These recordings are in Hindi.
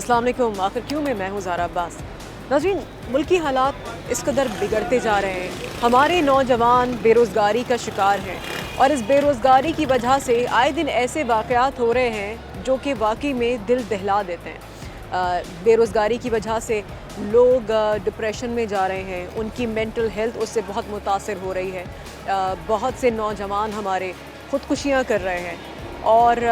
अस्सलाम वालेकुम। आखिर क्यों में मैं हूँ ज़ारा अब्बास। नाज़रीन, मुल्की हालात इस कदर बिगड़ते जा रहे हैं, हमारे नौजवान बेरोज़गारी का शिकार हैं और इस बेरोज़गारी की वजह से आए दिन ऐसे वाक़यात हो रहे हैं जो कि वाकई में दिल दहला देते हैं। बेरोज़गारी की वजह से लोग डिप्रेशन में जा रहे हैं, उनकी मेंटल हेल्थ उससे बहुत मुतासर हो रही है। बहुत से नौजवान हमारे ख़ुदकुशियाँ कर रहे हैं और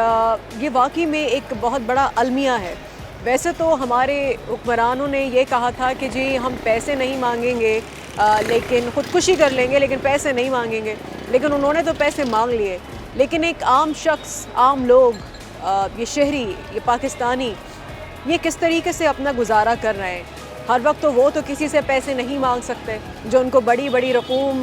ये वाकई में एक बहुत बड़ा अलमिया है। वैसे तो हमारे हुक्मरानों ने ये कहा था कि जी हम पैसे नहीं मांगेंगे, लेकिन ख़ुदकुशी कर लेंगे लेकिन पैसे नहीं मांगेंगे, लेकिन उन्होंने तो पैसे मांग लिए। लेकिन एक आम शख्स, आम लोग, ये शहरी, ये पाकिस्तानी, ये किस तरीके से अपना गुजारा कर रहे हैं। हर वक्त तो किसी से पैसे नहीं मांग सकते, जो उनको बड़ी बड़ी रकूम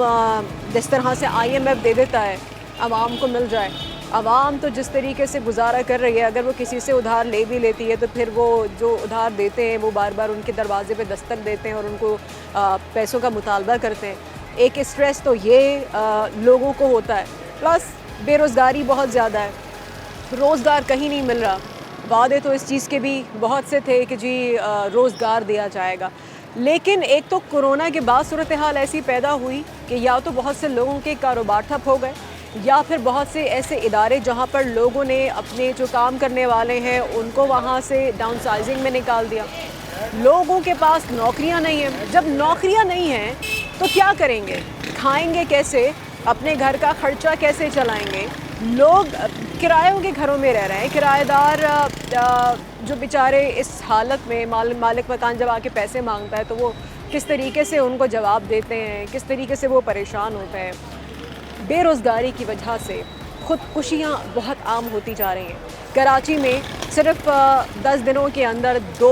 जिस तरह से IMF दे देता है आवाम को मिल जाए। आवाम तो जिस तरीके से गुजारा कर रही है, अगर वो किसी से उधार ले भी लेती है तो फिर वो जो उधार देते हैं वो बार बार उनके दरवाजे पे दस्तक देते हैं और उनको पैसों का मुतालबा करते हैं। एक स्ट्रेस तो ये लोगों को होता है, प्लस बेरोज़गारी बहुत ज़्यादा है, रोज़गार कहीं नहीं मिल रहा। वादे तो इस चीज़ के भी बहुत से थे कि जी रोज़गार दिया जाएगा, लेकिन एक तो कोरोना के बाद सूरत हाल ऐसी पैदा हुई कि या तो बहुत से लोगों के कारोबार ठप हो गए, या फिर बहुत से ऐसे इदारे जहाँ पर लोगों ने अपने जो काम करने वाले हैं उनको वहाँ से डाउनसाइजिंग में निकाल दिया। लोगों के पास नौकरियाँ नहीं हैं। जब नौकरियाँ नहीं हैं तो क्या करेंगे, खाएंगे कैसे, अपने घर का ख़र्चा कैसे चलाएंगे। लोग किरायों के घरों में रह रहे हैं। किराएदार जो बेचारे इस हालत में मालिक मकान जब आके पैसे मांगता है तो वो किस तरीके से उनको जवाब देते हैं, किस तरीके से वो परेशान होते हैं। बेरोज़गारी की वजह से ख़ुदकुशियाँ बहुत आम होती जा रही हैं। कराची में सिर्फ 10 दिनों के अंदर 2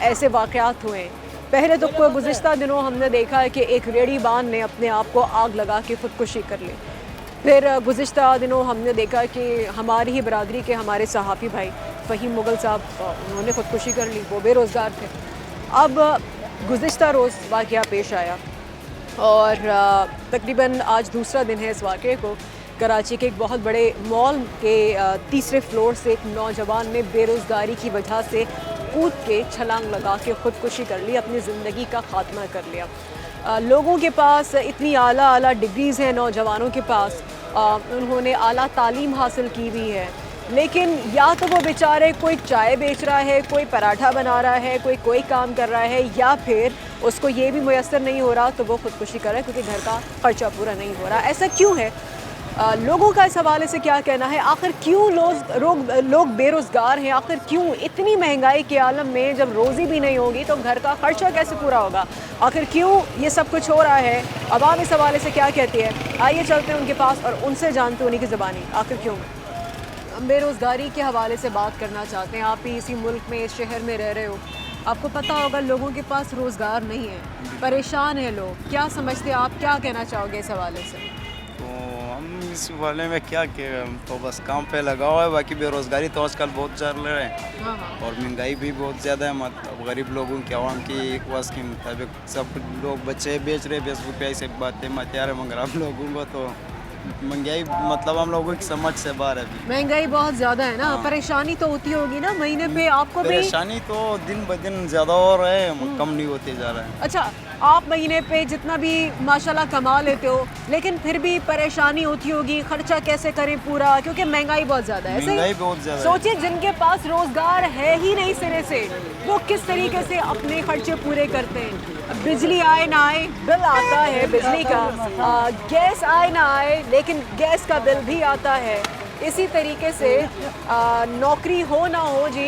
ऐसे वाक़यात हुए हैं। पहले तो गुज़िश्ता दिनों हमने देखा है कि एक रेहड़ीबान ने अपने आप को आग लगा के ख़ुदकुशी कर ली। फिर गुज़िश्ता दिनों हमने देखा कि हमारी ही बरादरी के हमारे सहाफ़ी भाई फ़हीम मुग़ल साहब, उन्होंने ख़ुदकुशी कर ली, वो बेरोज़गार थे। अब गुज़िश्ता रोज़ वाक़या पेश आया और तकरीबन आज दूसरा दिन है इस वाक़े को। कराची के एक बहुत बड़े मॉल के तीसरे फ्लोर से एक नौजवान ने बेरोज़गारी की वजह से कूद के छलांग लगा के ख़ुदकुशी कर ली, अपनी ज़िंदगी का ख़ात्मा कर लिया। लोगों के पास इतनी आला डिग्रीज़ हैं, नौजवानों के पास उन्होंने आला तालीम हासिल की हुई है, लेकिन या तो वो बेचारे कोई चाय बेच रहा है, कोई पराठा बना रहा है, कोई काम कर रहा है, या फिर उसको ये भी मुयस्सर नहीं हो रहा तो वो ख़ुदकुशी कर रहा है क्योंकि घर का ख़र्चा पूरा नहीं हो रहा। ऐसा क्यों है? लोगों का इस हवाले से क्या कहना है? आखिर क्यों लोग बेरोज़गार हैं? आखिर क्यों इतनी महंगाई के आलम में जब रोज़ी भी नहीं होगी तो घर का ख़र्चा कैसे पूरा होगा? आखिर क्यों ये सब कुछ हो रहा है? आवाम इस हवाले से क्या कहती है? आइए चलते हैं उनके पास और उनसे जानते हैं उन्हीं की ज़बानी आखिर क्यों। हम बेरोज़गारी के हवाले से बात करना चाहते हैं। आप भी इसी मुल्क में, इस शहर में रह रहे हो, आपको पता होगा लोगों के पास रोज़गार नहीं है, परेशान हैं लोग। क्या समझते हैं आप, क्या कहना चाहोगे इस हवाले से? तो हम इस वाले में क्या कि तो बस काम पे लगा हुआ है। बाकी बेरोज़गारी तो आजकल बहुत चल रहा है हाँ। और महंगाई भी बहुत ज़्यादा है। मतलब गरीब लोगों की, आवाम की वस के मुताबिक सब लोग बच्चे बेच रहे, 20 रुपये से बातें मत यार, मगर हम लोगों को तो महंगाई मतलब हम लोगों की समझ से बाहर है अभी। महंगाई बहुत ज़्यादा है ना। हाँ। परेशानी तो होती होगी ना महीने पे आपको भी? परेशानी तो दिन ब दिन ज़्यादा हो रहा है, कम नहीं होते जा रहा है। अच्छा, आप महीने पे जितना भी माशाल्लाह कमा लेते हो, लेकिन फिर भी परेशानी होती होगी, खर्चा कैसे करें पूरा, क्योंकि महंगाई बहुत ज़्यादा है। महंगाई बहुत ज़्यादा है। सोचिए जिनके पास रोज़गार है ही नहीं सिरे से, वो किस तरीके से अपने खर्चे पूरे करते हैं। बिजली आए ना आए, बिल आता है बिजली का, गैस आए ना आए, लेकिन गैस का बिल भी आता है। इसी तरीके से नौकरी हो ना हो जी,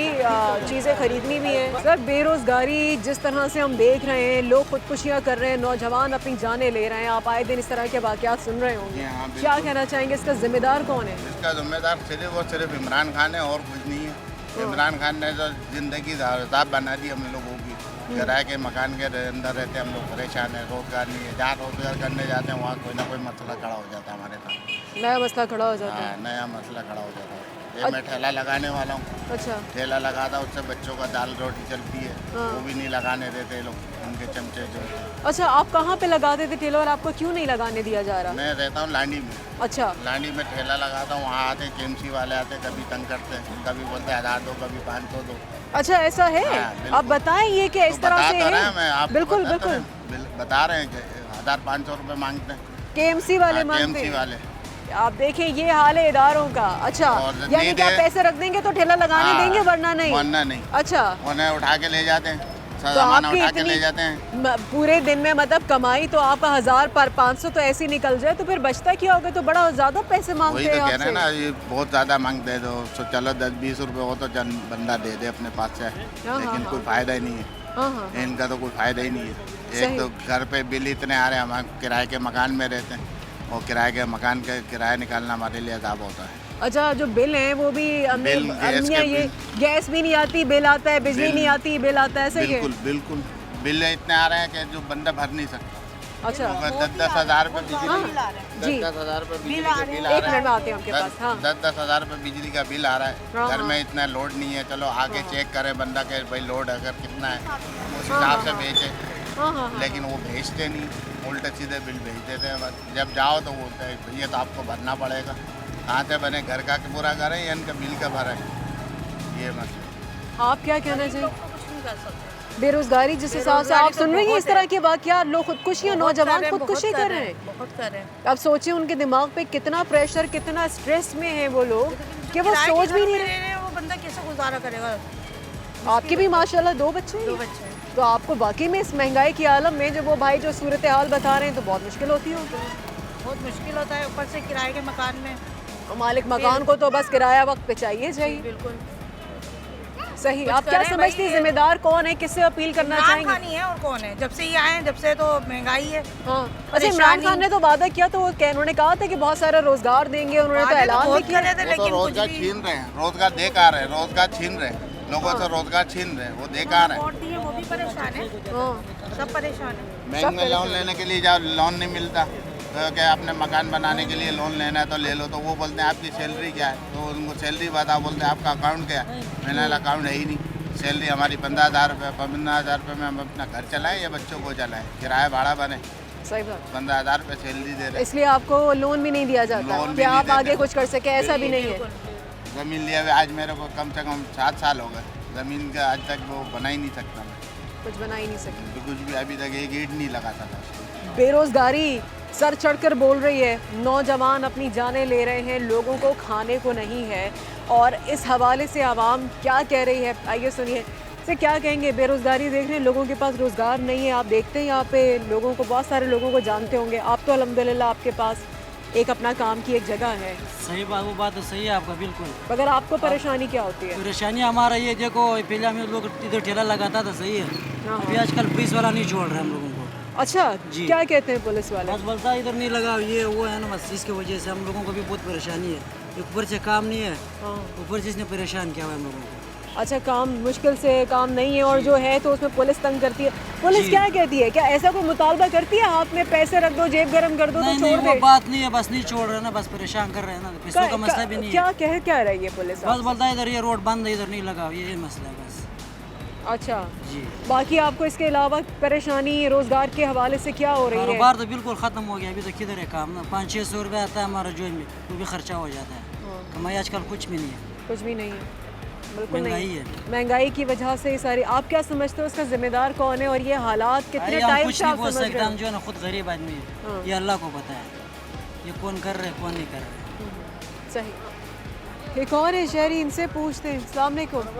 चीज़ें ख़रीदनी भी हैं। सर, बेरोज़गारी जिस तरह से हम देख रहे हैं, लोग ख़ुदकुशियाँ कर रहे हैं, नौजवान अपनी जानें ले रहे हैं, आप आए दिन इस तरह के वाक़यात सुन रहे होंगे। क्या कहना चाहेंगे, इसका ज़िम्मेदार कौन है? इसका ज़िम्मेदार सिर्फ इमरान खान है और कुछ नहीं है। इमरान खान ने जो ज़िंदगी ज़ाब बना दी हम लोगों की। किराए के मकान के अंदर रहते हम लोग, परेशान है, रोज़गार नहीं है। जहाँ रोज़गार करने जाते हैं वहाँ कोई ना कोई मसला खड़ा हो जाता है हमारे साथ। नया मसला खड़ा हो जाता है। नया मसला खड़ा हो जाता है। ये मैं ठेला लगाने वाला हूँ। अच्छा। ठेला लगाता, उससे बच्चों का दाल रोटी चलती है, वो भी नहीं लगाने देते लोग। उनके चमचे जो। अच्छा, आप कहाँ पे लगाते थे ठेला और आपको क्यों नहीं लगाने दिया जा रहा? मैं रहता हूँ लांडी में। अच्छा, लांडी में ठेला लगाता हूँ, वहाँ आते केएमसी वाले आते, कभी तंग करते हैं, कभी बोलते हैं 1000 दो, कभी 500 दो। अच्छा ऐसा है? हाँ, बिल्कुल। आप बताएं ये कि इस तो तरह से बता तो रहे है? हैं, मैं आपको बिल्कुल बता तो बिल्कुल। रहे- बता रहे हैं कि 1500 रुपये मांगते हैं। केएमसी वाले मांगते केएमसी हैं? वाले। आप देखें ये हाल है इदारों का। अच्छा, और यानी नहीं कि आप दे- पैसे रख देंगे तो ठेला लगाने हाँ, देंगे वरना नहीं? वरना नहीं। अच्छा, उन्हें उठा के ले जाते हैं, तो सामान आपकी उठा के इतनी ले जाते हैं। पूरे दिन में मतलब कमाई तो आपका 1000 पर 500 तो ऐसे ही निकल जाए, तो फिर बचता क्या होगा? तो बड़ा ज्यादा पैसे मांगते वही तो हैं कह रहे हैं ना, आपसे। ये बहुत ज़्यादा मांगते हैं, तो चलो 10-20 रुपये हो तो जन बंदा दे दे अपने पास से, हाँ, लेकिन हाँ। कोई फ़ायदा ही नहीं है। हाँ हाँ हाँ। इनका तो कोई फ़ायदा ही नहीं है। सही। एक तो घर पे बिल इतने आ रहे हैं, हम किराए के मकान में रहते हैं, और किराए के मकान का किराया निकालना हमारे लिए अज़ाब होता है। अच्छा, जो बिल है वो भी बिल, गैस अम्मियाँ के ये बिल। गैस भी नहीं आती, बिल आता है, बिजली बिल- नहीं आती, बिल आता है, सही है? बिल्कुल बिल्कुल, बिल इतने आ रहे हैं कि जो बंदा भर नहीं सकता। अच्छा, 10-10 हज़ार रुपये बिजली हाँ, के- जी। 10-10 हज़ार रुपये बिजली का बिल आ एक रहा मिनट में है। आते हैं आपके पास। हाँ 10-10 हज़ार रुपये बिजली का बिल आ रहा है। हाँ, घर हाँ। में इतना लोड नहीं है, चलो आके चेक करे बंदा के भाई लोड अगर कितना है, उस हाँ, हिसाब से हाँ। भेजे। हाँ हाँ हाँ। लेकिन वो भेजते नहीं, उल्टे सीधे बिल भेज देते हैं। बस जब जाओ तो बोलते हैं भैया तो आपको भरना पड़ेगा। कहाँ से बने, घर का पूरा घर है या इनका बिल का भरा है, ये मसला। आप क्या कहना चाहिए? कुछ नहीं कर सकते। बेरोजगारी जिस हिसाब से आप सुन रहे हैं, इस तरह के वाकयात, लोग खुदकुशियाँ, नौजवान खुदकुशी कर रहे हैं। बहुत कर रहे हैं। आप सोचिए उनके दिमाग पे कितना प्रेशर, कितना स्ट्रेस में है वो लोग कि वो किराए के सोच भी घर नहीं में रहे। रह रहे हैं, वो बंदा कैसे गुजारा करेगा? आपके भी माशाल्लाह 2 बच्चे हैं। 2 बच्चे हैं। तो आपको वाकई में इस महंगाई की आलम में जो वो भाई जो सूरत हाल बता रहे हैं तो बहुत मुश्किल होती होगी। बहुत मुश्किल होता है, ऊपर से किराए के मकान में। मालिक मकान को तो बस किराया वक्त पे चाहिए चाहिए। बिल्कुल। सही। कुछ आप क्या करें समझती हैं, भाई, जिम्मेदार कौन है, किससे अपील करना इमरान चाहेंगे? खान ही है और कौन है? जब से ये आए हैं, जब से तो महंगाई है। हाँ, अच्छा, इमरान खान ने तो वादा किया, तो उन्होंने कहा था कि बहुत सारा रोजगार देंगे, उन्होंने तो वादे ऐलान भी बहुत किया। करे थे, वो तो लेकिन कुछ रोजगार भी छीन रहे हैं, रोजगार दे आ रहे हैं, रोजगार छीन रहे हैं, लोगों से रोजगार छीन रहे हैं, वो दे आ रहे हैं। वोट दिए वो भी परेशान है। हाँ, सब परेशान है। बैंक में लोन लेने के लिए जाओ, लोन नहीं मिलता, तो क्या आपने मकान बनाने के लिए लोन लेना है तो ले लो, तो वो बोलते हैं आपकी सैलरी क्या है, तो उनको सैलरी बताओ, बोलते हैं आपका अकाउंट क्या है। मैंने बोला अकाउंट है ही नहीं, सैलरी हमारी 15,000 रुपये, 15,000 रुपये में हम अपना घर चलाएं या बच्चों को चलाएं, किराया भाड़ा बने, सही बात। 15,000 रुपये सैलरी दे रहे इसलिए आपको लोन भी नहीं दिया जाता लोन भी कि नहीं आप देते। आगे कुछ कर सके, ऐसा भी नहीं है। हैं। ज़मीन लिया हुआ आज मेरे को कम से कम 7 साल हो गए, ज़मीन का आज तक वो बना ही नहीं सकता मैं, कुछ बना ही नहीं सके। तो कुछ भी अभी तक एक ईंट नहीं लगा सका। बेरोजगारी सर चढ़कर बोल रही है, नौजवान अपनी जानें ले रहे हैं, लोगों को खाने को नहीं है। और इस हवाले से आवाम क्या कह रही है, आइए सुनिए। से क्या कहेंगे? बेरोजगारी देख रहे हैं, लोगों के पास रोजगार नहीं है। आप देखते हैं यहाँ पे लोगों को, बहुत सारे लोगों को जानते होंगे आप, तो अल्हम्दुलिल्लाह आपके पास एक अपना काम की एक जगह है, सही बात, वो बात तो सही है आपका बिल्कुल। मगर आपको परेशानी क्या होती है? परेशानी हमारा ये देखो, पहले हम लोग इधर ठेला लगाता था, सही है। हाँ, अभी आजकल पुलिस वाला नहीं छोड़ रहे हम लोगों को। अच्छा, जी। क्या कहते हैं पुलिस वाले? बस बोलता है इधर नहीं लगा, ये वो है ना, बस इसकी वजह से हम लोगों को भी बहुत परेशानी है। ऊपर से काम नहीं है, हाँ। ऊपर से इसने परेशान किया हुआ है हम लोगों को। अच्छा, काम मुश्किल से काम नहीं है, और जो है तो उसमें पुलिस तंग करती है। पुलिस जी। क्या कहती है? क्या ऐसा कोई मुतालबा करती है हाथ में पैसे रख दो, जेब गरम कर दो तो नहीं छोड़ नहीं, वो दे? बात नहीं है, बस नहीं छोड़ रहे ना, बस परेशान कर रहे हैं ना, पैसों का मसला भी नहीं क्या है। कह क्या रही है पुलिस बस आपसे? बोलता है इधर ये रोड बंद है, इधर नहीं लगा, ये मसला है बस। अच्छा, जी, बाकी आपको इसके अलावा परेशानी रोजगार के हवाले से क्या हो रही है? कारोबार तो बिल्कुल ख़त्म हो गया, अभी तो किधर है काम ना, 500-600 रुपये आता है हमारा जेब में, वो भी खर्चा हो जाता है। हाँ, कमाई आजकल कुछ भी नहीं है, कुछ भी नहीं है, बिल्कुल महंगाई नहीं है। महंगाई की वजह से ये सारी, आप क्या समझते हो उसका जिम्मेदार कौन है, और ये हालात कितने अरे हम टाइम कुछ से नहीं आप बोल समझ सकते, रहे हम हो? जो है ना खुद गरीब आदमी हाँ। है, ये अल्लाह को पता है ये कौन कर रहे कौन नहीं कर रहे। सही। एक और है शहरी, इनसे पूछते हैं। अस्सलाम वालेकुम।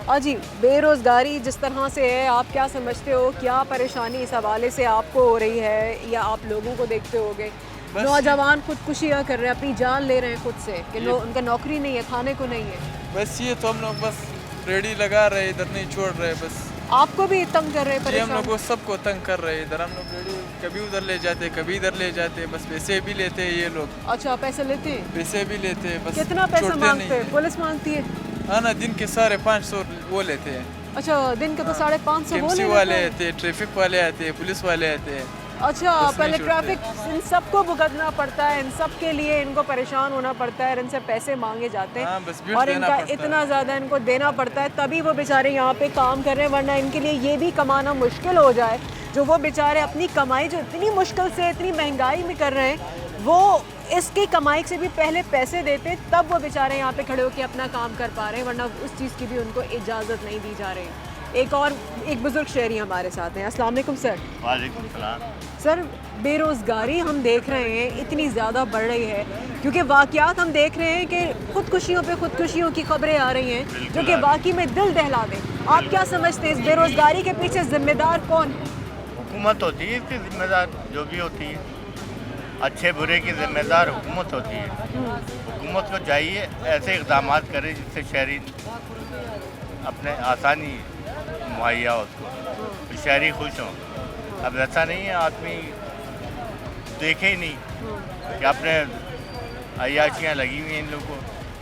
हाँ जी, बेरोज़गारी जिस तरह से है, आप क्या समझते हो, क्या परेशानी इस हवाले से आपको हो रही है, या आप लोगों को देखते होगे नौजवान खुदकुशियाँ कर रहे हैं, अपनी जान ले रहे हैं खुद से कि उनका नौकरी नहीं है, खाने को नहीं है? बस ये तो हम लोग बस रेडी लगा रहे, इधर नहीं छोड़ रहे, बस आपको भी तंग कर रहे हैं, ये हम परेशान? लोग को सबको तंग कर रहे हैं। इधर हम लोग रेडी कभी उधर ले जाते, कभी इधर ले जाते, बस पैसे भी लेते हैं ये लोग, अच्छा, पैसे लेते हैं? पैसे भी लेते हैं, बस कितना पैसा छोड़ते मांगते नहीं। हैं? पुलिस मांगती है? हाँ ना, दिन के सारे 500 वो लेते हैं। अच्छा, दिन के तो 550 वो केएमसी ले वाले लेते हैं? आते हैं, ट्रैफिक वाले आते हैं, पुलिस वाले आते हैं, अच्छा, बस नहीं पहले छूटते। ट्रैफिक इन सबको भुगतना पड़ता है, इन सब के लिए इनको परेशान होना पड़ता है, इनसे पैसे मांगे जाते हैं हाँ, बस बिल और देना इनका पड़ता है। इतना ज़्यादा इनको देना पड़ता है, तभी वो बेचारे यहाँ पे काम कर रहे हैं, वरना इनके लिए ये भी कमाना मुश्किल हो जाए। जो वो बेचारे अपनी कमाई जो इतनी मुश्किल से इतनी महंगाई में कर रहे हैं, वो इसकी कमाई से भी पहले पैसे देते, तब वो बेचारे यहाँ पे खड़े होकर अपना काम कर पा रहे हैं, वरना उस चीज़ की भी उनको इजाज़त नहीं दी जा रही। एक बुज़ुर्ग शहरी हमारे साथ हैं। अस्सलाम वालेकुम सर। वालेकुम सलाम। सर, बेरोज़गारी हम देख रहे हैं इतनी ज़्यादा बढ़ रही है, क्योंकि वाक़यात हम देख रहे हैं कि खुदकुशियों पे खुदकुशियों की खबरें आ रही हैं जो कि वाकई में दिल दहला दें। आप क्या समझते हैं इस बेरोज़गारी के पीछे ज़िम्मेदार कौन है? हुकूमत होती है इसकी जिम्मेदार, जो भी होती है अच्छे बुरे की जिम्मेदार हुकूमत होती है। हुकूमत को चाहिए ऐसे इक़दाम करे जिससे शहरी अपने आसानी मुहैया हो उसको, तो शहरी खुश हों। अब ऐसा नहीं है, आदमी देखे ही नहीं कि अपने अय्याशियाँ लगी हुई हैं इन लोगों को,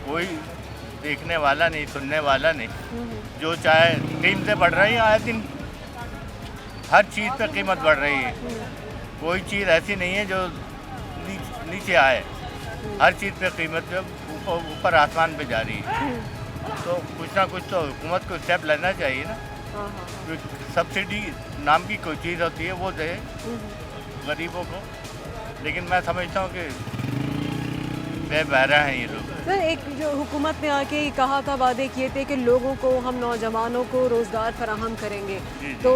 कोई देखने वाला नहीं, सुनने वाला नहीं। जो चाहे कीमतें बढ़ रही हैं आए दिन, हर चीज़ पे कीमत बढ़ रही है, कोई चीज़ ऐसी नहीं है जो नीचे आए, हर चीज़ पे कीमत जो ऊपर आसमान पे जा रही है। तो कुछ ना कुछ तो हुकूमत को स्टेप लेना चाहिए ना। सब्सिडी नाम की कोई चीज़ होती है वो दे गरीबों को, लेकिन मैं समझता हूँ कि बेबहरा हैं ये लोग। सर, एक जो हुकूमत ने आके कहा था, वादे किए थे कि लोगों को, हम नौजवानों को रोज़गार फराहम करेंगे, तो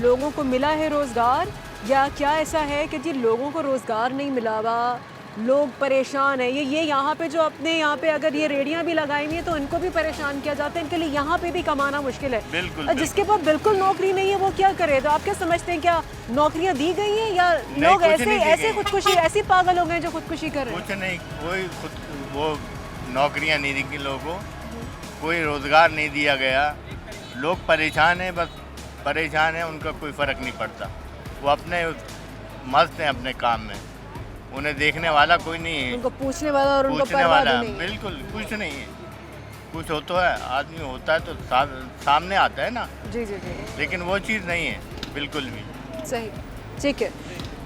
लोगों को मिला है रोज़गार, या क्या ऐसा है कि जी लोगों को रोज़गार नहीं मिला हुआ, लोग परेशान है? ये यहाँ पे जो अपने यहाँ पे अगर ये रेडियाँ भी लगाई हुई हैं तो इनको भी परेशान किया जाता है, इनके लिए यहाँ पे भी कमाना मुश्किल है। बिल्कुल, जिसके पास बिल्कुल नौकरी नहीं है वो क्या करे? तो आप क्या समझते हैं, क्या नौकरियाँ दी गई हैं या लोग ऐसे खुदकुशी, ऐसे पागल हो गए जो खुदकुशी कर रहे हैं? कुछ नहीं, कोई खुद वो नौकरियां नहीं दी लोगों को, कोई रोज़गार नहीं दिया गया, लोग परेशान हैं, बस परेशान हैं, उनका कोई फ़र्क नहीं पड़ता, वो अपने मस्त हैं अपने काम में, उन्हें देखने वाला कोई नहीं है, उनको पूछने वाला और उनको पूछने परवाह वाला भी नहीं है। बिल्कुल कुछ नहीं है। कुछ हो तो है, आदमी होता है तो सामने आता है ना, जी जी जी, लेकिन वो चीज़ नहीं है बिल्कुल भी। सही, ठीक है।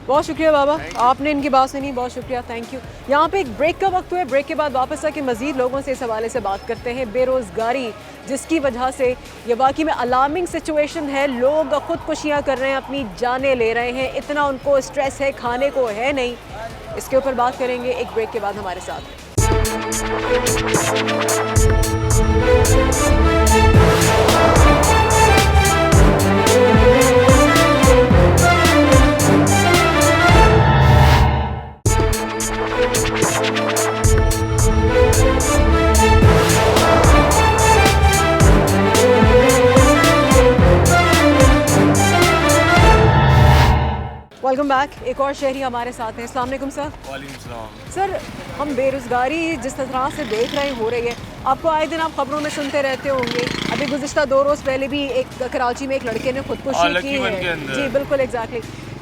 बहुत शुक्रिया बाबा, आपने इनकी बात सुनी, बहुत शुक्रिया, थैंक यू। यहाँ पे एक ब्रेक का वक्त हुआ है, ब्रेक के बाद वापस आके मज़ीद लोगों से इस हवाले से बात करते हैं। बेरोज़गारी जिसकी वजह से ये वाकई में अलार्मिंग सिचुएशन है, लोग खुदकुशियाँ कर रहे हैं, अपनी जानें ले रहे हैं, इतना उनको स्ट्रेस है, खाने को है नहीं। इसके ऊपर बात करेंगे एक ब्रेक के बाद हमारे साथ। Welcome back. एक और शहरी हमारे साथ हैं। अस्सलाम वालेकुम सर। वालेकुम सलाम। सर, हम बेरोज़गारी जिस तरह से देख रहे हो रही है, आपको आए दिन आप खबरों में सुनते रहते होंगे। अभी गुज़िश्ता 2 रोज़ पहले भी एक कराची में एक लड़के ने खुदकुशी की है। जी बिल्कुल, एग्जैक्टली।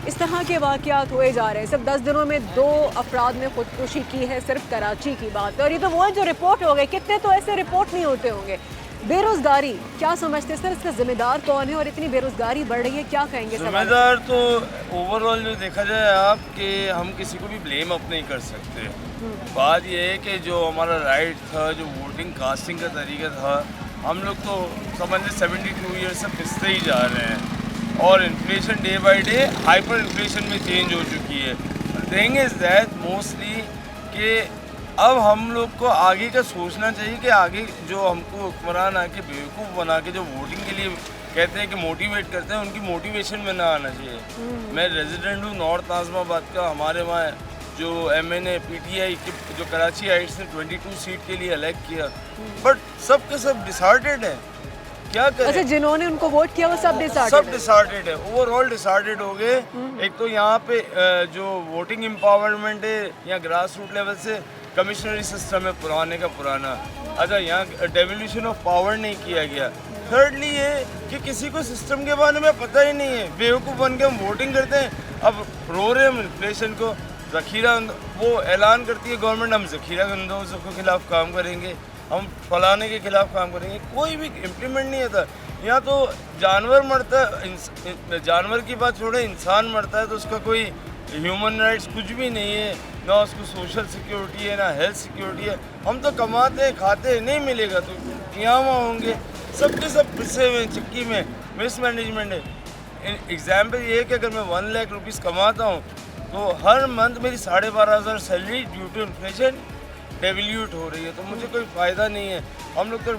इस तरह के वाक़यात हुए जा रहे हैं। सिर्फ 10 दिनों में 2 अफराद ने खुदकुशी की है, सिर्फ कराची की बात है। और ये तो वो है जो रिपोर्ट हो गए, कितने तो ऐसे रिपोर्ट नहीं होते होंगे। बेरोज़गारी क्या समझते हैं सर, इसका जिम्मेदार कौन है और इतनी बेरोज़गारी बढ़ रही है, क्या कहेंगे? जिम्मेदार तो ओवरऑल जो देखा जाए आप कि हम किसी को भी ब्लेम अप नहीं कर सकते। बात यह है कि जो हमारा राइट था, जो वोटिंग कास्टिंग का तरीका था, हम लोग तो समझ लें 72 ईयर से पिसते ही जा रहे हैं और inflation day by day hyper inflation में चेंज हो चुकी है। थिंग इज़ दैट मोस्टली कि अब हम लोग को आगे का सोचना चाहिए कि आगे जो हमको हुक्मरान आके बेवकूफ़ बना के जो वोटिंग के लिए कहते हैं कि मोटिवेट करते हैं, उनकी मोटिवेशन में ना आना चाहिए। मैं रेजिडेंट हूँ नॉर्थ नाज़िमाबाद का। हमारे वहाँ जो MNA PTI जो कराची हाइट्स ने 22 सीट के लिए इलेक्ट किया, बट सब के सब डिसार्टेड है। क्या करें? अच्छा, जिन्होंने उनको वोट किया वो सब डिसार्टेड है, ओवरऑल डिसार्टेड हो गए। एक तो यहाँ पे जो वोटिंग एम्पावरमेंट है या ग्रास रूट लेवल से कमिश्नरी सिस्टम है पुराने का पुराना। अच्छा, यहाँ डेवोल्यूशन ऑफ पावर नहीं किया गया। थर्डली ये कि किसी को सिस्टम के बारे में पता ही नहीं है, बेवकूफ़ बन के हम वोटिंग करते हैं। अब रो रहे हम इन्फ्लेशन को, ज़ख़ीरा वो ऐलान करती है गवर्नमेंट, हम ज़ख़ीरा अंदोज़ों के खिलाफ काम करेंगे, हम फलाने के खिलाफ काम करेंगे, कोई भी इम्प्लीमेंट नहीं होता। यहाँ तो जानवर मरता है, जानवर की बात छोड़े, इंसान मरता है तो उसका कोई ह्यूमन राइट्स कुछ भी नहीं है, ना उसको सोशल सिक्योरिटी है, ना हेल्थ सिक्योरिटी है। हम तो कमाते हैं, खाते हैं, नहीं मिलेगा तो यहाँ वहाँ होंगे, सबके सब पिसे हुए चक्की में मिसमैनेजमेंट है। एग्जाम्पल ये है कि अगर मैं 1 लाख रुपीज़ कमाता हूँ तो हर मंथ मेरी 12,500 सैलरी ड्यू टू इन्फ्लेशन डेवल्यूट हो रही है, तो मुझे कोई फ़ायदा नहीं है। हम लोग तो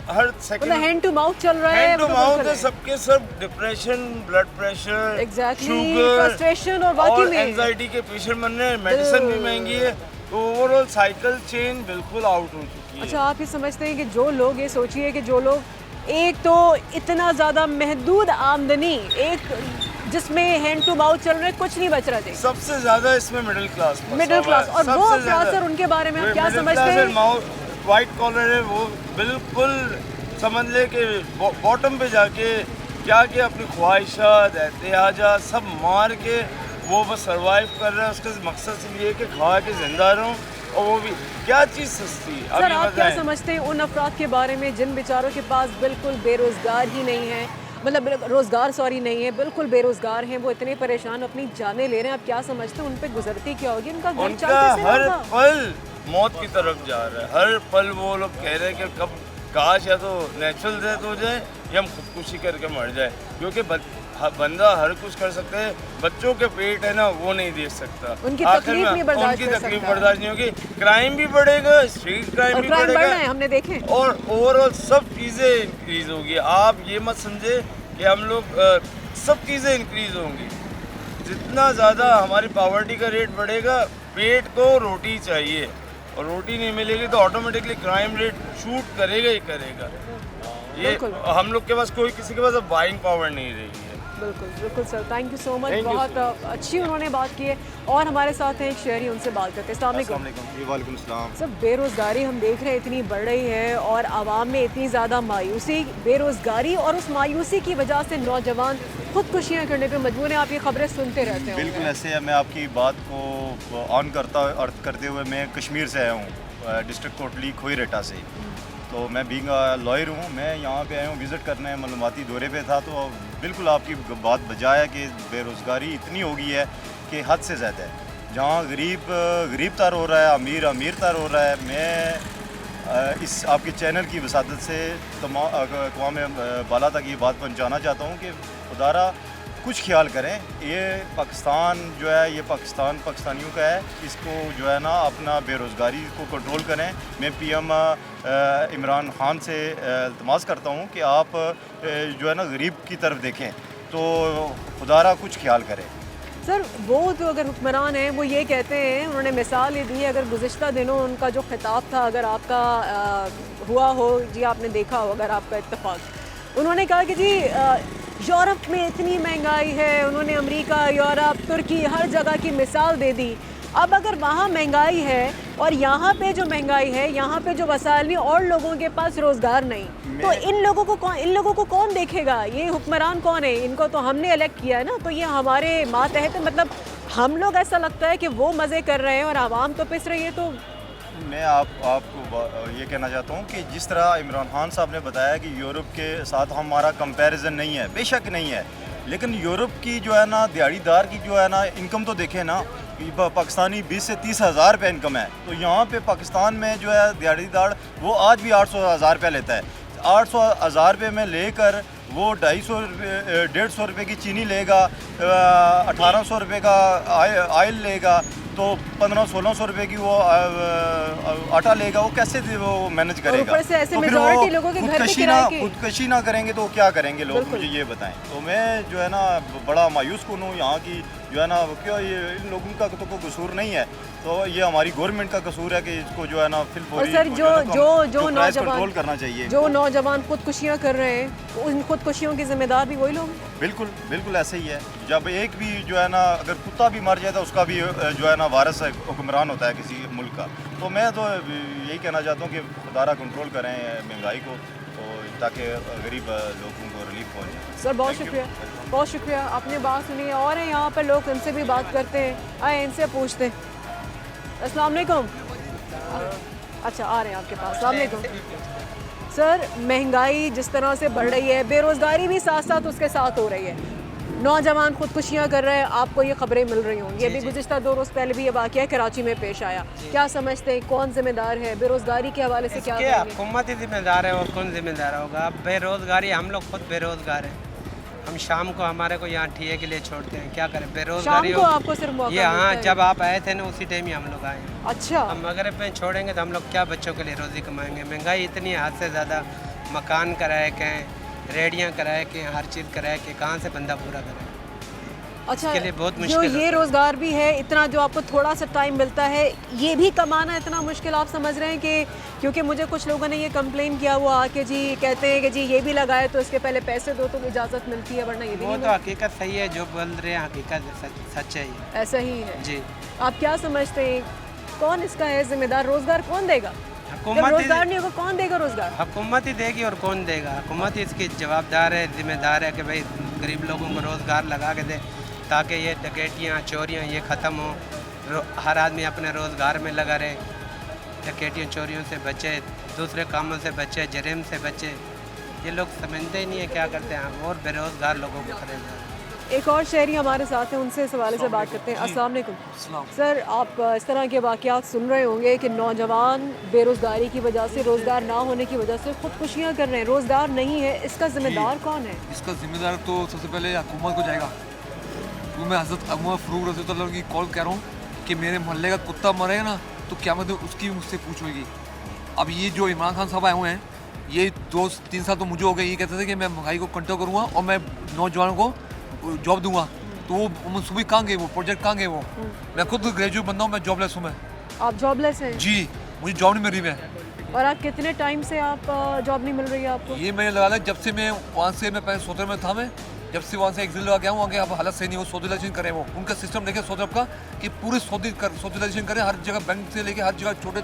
हर सेकंड हैंड टू माउथ चल रहा है, हैंड टू माउथ है, सबके सब depression, blood pressure, Exactly, sugar, frustration और बाकी में एंजाइटी के पेशेंट बन रहे हैं, मेडिसिन भी महंगी है, तो ओवरऑल साइकिल चेन बिल्कुल आउट हो चुकी है। अच्छा, आप ये समझते हैं कि जो लोग, ये सोचिए कि जो लोग एक तो इतना ज़्यादा महदूद आमदनी, एक जिसमें हैंड टू माउथ चल रहे, कुछ नहीं बच रहा थे, सबसे ज़्यादा इसमें मिडिल क्लास, और वो अफराद सर, उनके बारे में आप क्या समझते हैं? वाइट कॉलर है वो, बिल्कुल समझ ले कि बॉटम पे जाके क्या क्या अपनी ख्वाहिशात, एहतियाजात सब मार के वो बस सरवाइव कर रहा है। उसका मकसद सिर्फ ये कि खा के जिंदा रहूं, और वो भी क्या चीज़ सस्ती है। सर, आप क्या समझते हैं उन अफराद के बारे में जिन बेचारों के पास बिल्कुल बेरोज़गार ही नहीं है, मतलब रोज़गार नहीं है, बिल्कुल बेरोज़गार हैं, वो इतने परेशान, अपनी जानें ले रहे हैं, आप क्या समझते हैं उन पे गुजरती क्या होगी? उनका घर उनका कैसे हर होगा? पल मौत की तरफ जा रहा है, हर पल वो लोग कह रहे हैं कि कब काश या तो नेचुरल डेथ हो जाए या हम खुदकुशी करके मर जाए, क्योंकि बंदा हर कुछ कर सकता है, बच्चों के पेट है ना वो नहीं देख सकता, उनकी आखिर तकलीफ में नहीं बर्दाश्त उनकी कर तकलीफ सकता। बर्दाश्त नहीं होगी, क्राइम भी बढ़ेगा, स्ट्रीट क्राइम और भी क्राइम बढ़ रहे हैं, बढ़ेगा, हमने देखे। और ओवरऑल सब चीज़ें इंक्रीज होगी। आप ये मत समझे कि हम लोग सब चीज़ें इंक्रीज होंगी, जितना ज़्यादा हमारी पावर्टी का रेट बढ़ेगा, पेट को रोटी चाहिए, और रोटी नहीं मिलेगी तो ऑटोमेटिकली क्राइम रेट शूट करेगा ही करेगा। ये हम लोग के पास कोई, किसी के पास अब बाइंग पावर नहीं रही है। बिल्कुल बिल्कुल sir, thank you so much, बहुत अच्छी उन्होंने बात की है। और हमारे साथ हैं एक शहरी, उनसे बात करते हैं। अस्सलाम वालेकुम। वालेकुम सलाम। सर, बेरोज़गारी हम देख रहे हैं इतनी बढ़ रही है, और आवाम में इतनी ज़्यादा मायूसी, बेरोज़गारी, और उस मायूसी की वजह से नौजवान खुदकुशियाँ करने पे मजबूर हैं। आप ये खबरें सुनते रहते हैं। बिल्कुल ऐसे है, मैं आपकी बात को ऑन करते हुए मैं कश्मीर से आया हूँ, डिस्ट्रिक्ट कोटली खोईरेटा से। तो मैं बीइंग लॉयर हूँ, मैं यहाँ पे आया हूँ विज़िट करने, मालूमाती दौरे पे था। तो बिल्कुल आपकी बात बजाय है कि बेरोज़गारी इतनी हो गई है कि हद से ज़्यादा है। जहाँ गरीब तर हो रहा है, अमीर तर हो रहा है। मैं इस आपके चैनल की वसादत से अक़वाम बाला तक ये बात पहुँचाना चाहता हूँ कि खुदारा कुछ ख्याल करें। ये पाकिस्तान जो है, ये पाकिस्तानियों का है, इसको जो है ना अपना बेरोज़गारी को कंट्रोल करें। मैं पीएम इमरान खान से इल्तमास करता हूँ कि आप जो है ना गरीब की तरफ देखें, तो खुदारा कुछ ख्याल करें। सर, वो तो अगर हुक्मरान हैं वो ये कहते हैं, उन्होंने मिसाल ये दी है, अगर गुज़िश्ता दिनों उनका जो खिताब था, अगर आपका हुआ हो जी, आपने देखा हो, अगर आपका इत्तेफाक, उन्होंने कहा कि जी यूरोप में इतनी महंगाई है, उन्होंने अमेरिका, यूरोप, तुर्की हर जगह की मिसाल दे दी। अब अगर वहाँ महंगाई है और यहाँ पे जो महंगाई है, यहाँ पे जो वसाइल नहीं, और लोगों के पास रोज़गार नहीं, तो इन लोगों को कौन देखेगा? ये हुक्मरान कौन है? इनको तो हमने इलेक्ट किया है ना, तो ये हमारे मातहत, मतलब हम लोग, ऐसा लगता है कि वो मज़े कर रहे हैं और आवाम तो पिस रही है। तो मैं आपको ये कहना चाहता हूँ कि जिस तरह इमरान खान साहब ने बताया कि यूरोप के साथ हमारा कंपैरिजन नहीं है, बेशक नहीं है, लेकिन यूरोप की जो है ना दिहाड़ीदार की जो है ना इनकम तो देखें ना, पाकिस्तानी 20 से 30 हज़ार रुपये इनकम है। तो यहाँ पे पाकिस्तान में जो है दिहाड़ीदार वो आज भी 800,000 रुपये लेता है। 800,000 रुपये में लेकर वो 150 रुपये की चीनी लेगा, 1800 रुपये का आयल लेगा, तो 1500-1600 रुपये की वो आटा लेगा। वो कैसे वो मैनेज करेगा? ऊपर से ऐसे तो फिर मेजॉरिटी लोगों के घर पे किराए के खुदकशी ना करेंगे तो क्या करेंगे लोग, मुझे ये बताएं। तो मैं जो है ना बड़ा मायूस कौन हूँ यहाँ की जो है ना, क्यों ये इन लोगों का तो कोई कसूर नहीं है, तो ये हमारी गवर्नमेंट का कसूर है कि इसको जो है ना फिलफौरी जो नौजवान कंट्रोल करना चाहिए। जो नौजवान खुदकुशियाँ कर रहे हैं, उन खुदकुशियों की जिम्मेदार भी वही लोग। बिल्कुल ऐसे ही है। जब एक भी जो है ना, अगर कुत्ता भी मर जाए तो उसका भी जो है ना वारिस हुक्मरान होता है किसी मुल्क का। तो मैं तो यही कहना चाहता हूँ कि खुदारा कंट्रोल करें महंगाई को, तो ताकि गरीब लोगों को रिलीफ पहुँचे। सर, बहुत शुक्रिया, आपने बात सुनी है। और हैं यहाँ पर लोग, इनसे भी बात करते हैं, आए इनसे पूछते हैं। अस्सलाम वालेकुम। अच्छा, आ रहे हैं आपके पास। अस्सलाम वालेकुम। सर महंगाई जिस तरह से बढ़ रही है, बेरोज़गारी भी साथ साथ उसके साथ हो रही है, नौजवान खुदकुशियाँ कर रहे हैं, आपको ये खबरें मिल रही होंगी। अभी गुज़िश्ता 2 रोज़ पहले भी ये वाक़या कराची में पेश आया। क्या समझते हैं कौन जिम्मेदार है बेरोज़गारी के हवाले से? क्या कहेंगे? हुकूमत ही जिम्मेदार है और कौन जिम्मेदार होगा? अब बेरोज़गारी, हम लोग खुद बेरोज़गार हैं। हम शाम को हमारे को यहाँ ठिये के लिए छोड़ते हैं, क्या करें? बेरोज़गारी शाम को आपको सिर्फ मौका ये, हाँ, मिलता है? जब आप आए थे ना उसी टाइम ही हम लोग आए हैं। अच्छा, हम मगरब में छोड़ेंगे तो हम लोग क्या बच्चों के लिए रोज़ी कमाएंगे? महंगाई इतनी है, हद से ज़्यादा। मकान कराए के, रेडियाँ कराए के, हर चीज़ कराए के, कहाँ से बंदा पूरा करे? अच्छा, इसके लिए बहुत जो मुश्किल ये रोज़गार भी है, इतना जो आपको थोड़ा सा टाइम मिलता है, ये भी कमाना इतना मुश्किल आप समझ रहे हैं कि, क्योंकि मुझे कुछ लोगों ने ये कंप्लेन किया हुआ आके जी, कहते हैं कि जी ये भी लगाए तो इसके पहले पैसे दो तो इजाज़त मिलती है, वरना ये भी वो नहीं तो हकीकत सही है, जो बोल रहे हैं हकीकत सच है ये। मिलता। ऐसा ही है जी, आप क्या समझते हैं कौन इसका है जिम्मेदार? रोज़गार कौन देगा? जब हुकूमत रोज़गार ही नहीं होगा कौन देगा रोज़गार? हुकूमत ही देगी और कौन देगा? हुकूमत ही इसकी जवाबदार है, जिम्मेदार है कि भाई गरीब लोगों को रोज़गार लगा के दे, ताकि ये डकैतियाँ चोरियाँ ये ख़त्म हो, हर आदमी अपने रोज़गार में लगा रहे, डकैतियों चोरियों से बचे, दूसरे कामों से बचे, जरीम से बचे। ये लोग समझते ही नहीं है क्या करते हैं, और बेरोज़गार लोगों को खरीद रहे हैं। एक और शहरी हमारे साथ हैं, उनसे इस हवाले से बात करते हैं। अस्सलाम वालेकुम सर, आप इस तरह के वाक़यात सुन रहे होंगे कि नौजवान बेरोज़गारी की वजह से, रोज़गार ना होने की वजह से खुदकुशियाँ कर रहे हैं, रोज़गार नहीं है, इसका ज़िम्मेदार कौन है? इसका जिम्मेदार तो सबसे पहले हुकूमत को जाएगा। तो मैं हज़रत उमर फ़ारूक रज़ियल्लाहु अन्हु की कॉल कह रहा हूँ कि मेरे मोहल्ले का कुत्ता मरेगा ना तो क़यामत उसकी मुझसे पूछेगी। अब ये जो इमरान खान साहब आए हुए हैं, ये 2-3 साल तो मुझे हो गए, ये कहते थे कि मैं महंगाई को कंट्रोल करूँगा और मैं नौजवानों को जॉब दूंगा। तो वो मनसूबी कहाँ गए, वो प्रोजेक्ट कहाँ गए? वो मैं खुद ग्रेजुएट बंदा हूँ, मैं जॉबलेस हूँ। मैं आप जॉबलेस हैं? जी, मुझे जॉब नहीं मिल रही। मैं और आप कितने टाइम से आप जॉब नहीं मिल रही है आपको? ये मैंने लगा लिया जब से मैं वहाँ से, मैं पहले सऊदी में था, मैं जब से वहाँ से एग्जिट लगा गया हूँ, आगे अब हालत सही नहीं हो। सऊदीलाइजेशन करें, वो उनका सिस्टम देखें सऊदी अरब का कि पूरे सऊदीलाइजेशन करें, हर जगह बैंक से लेके हर जगह छोटे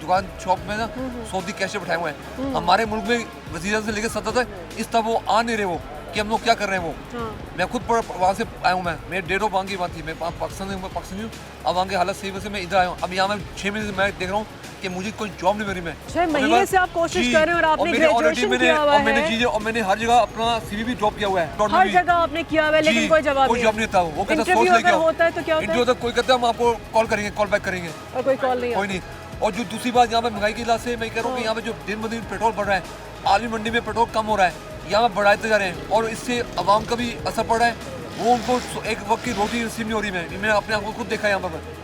दुकान शॉप में ना सऊदी कैशे बैठाए हुए हैं। हमारे मुल्क में वज़ीर से लेकर सत्ता तक इस तरह वो आ नहीं रहे, वो कि हम लोग क्या कर रहे हैं वो। मैं खुद वहाँ से आया हूँ, मैं 1.5 वहाँ की बात थी, मैं पाकिस्तानी हूँ। अब वहाँ की हालत सही वजह से मैं इधर आया हूँ। अब यहाँ मैं 6 महीने से मैं देख रहा हूँ कि मुझे कोई जॉब नहीं मिल रही। मैं 6 महीने से आप कोशिश कर रहे हैं और आपने ग्रेजुएशन किया हुआ है और मैंने हर जगह अपना CV भी ड्रॉप किया हुआ है। हर जगह आपने किया हुआ है, लेकिन कोई जवाब कोई जॉब नहीं था। वो कहता सोच लेके आओ। होता है तो क्या होता है? इंटरव्यू तक कोई कहता है हम आपको कॉल करेंगे, कॉल बैक करेंगे, और कोई कॉल नहीं, कोई नहीं। और जो दूसरी बात, यहाँ पे महंगाई की वजह से मैं कह रहा हूँ कि यहाँ पे जो दिन ब दिन पेट्रोल बढ़ रहा है, आलमी मंडी में पेट्रोल कम हो रहा है, यहाँ पे बढ़ाते जा रहे हैं और इससे आवाम का भी असर पड़ रहा है। वो उनको एक वक्त की रोटी नसीब नहीं हो रही। मैंने अपने आप को खुद देखा है यहाँ पर।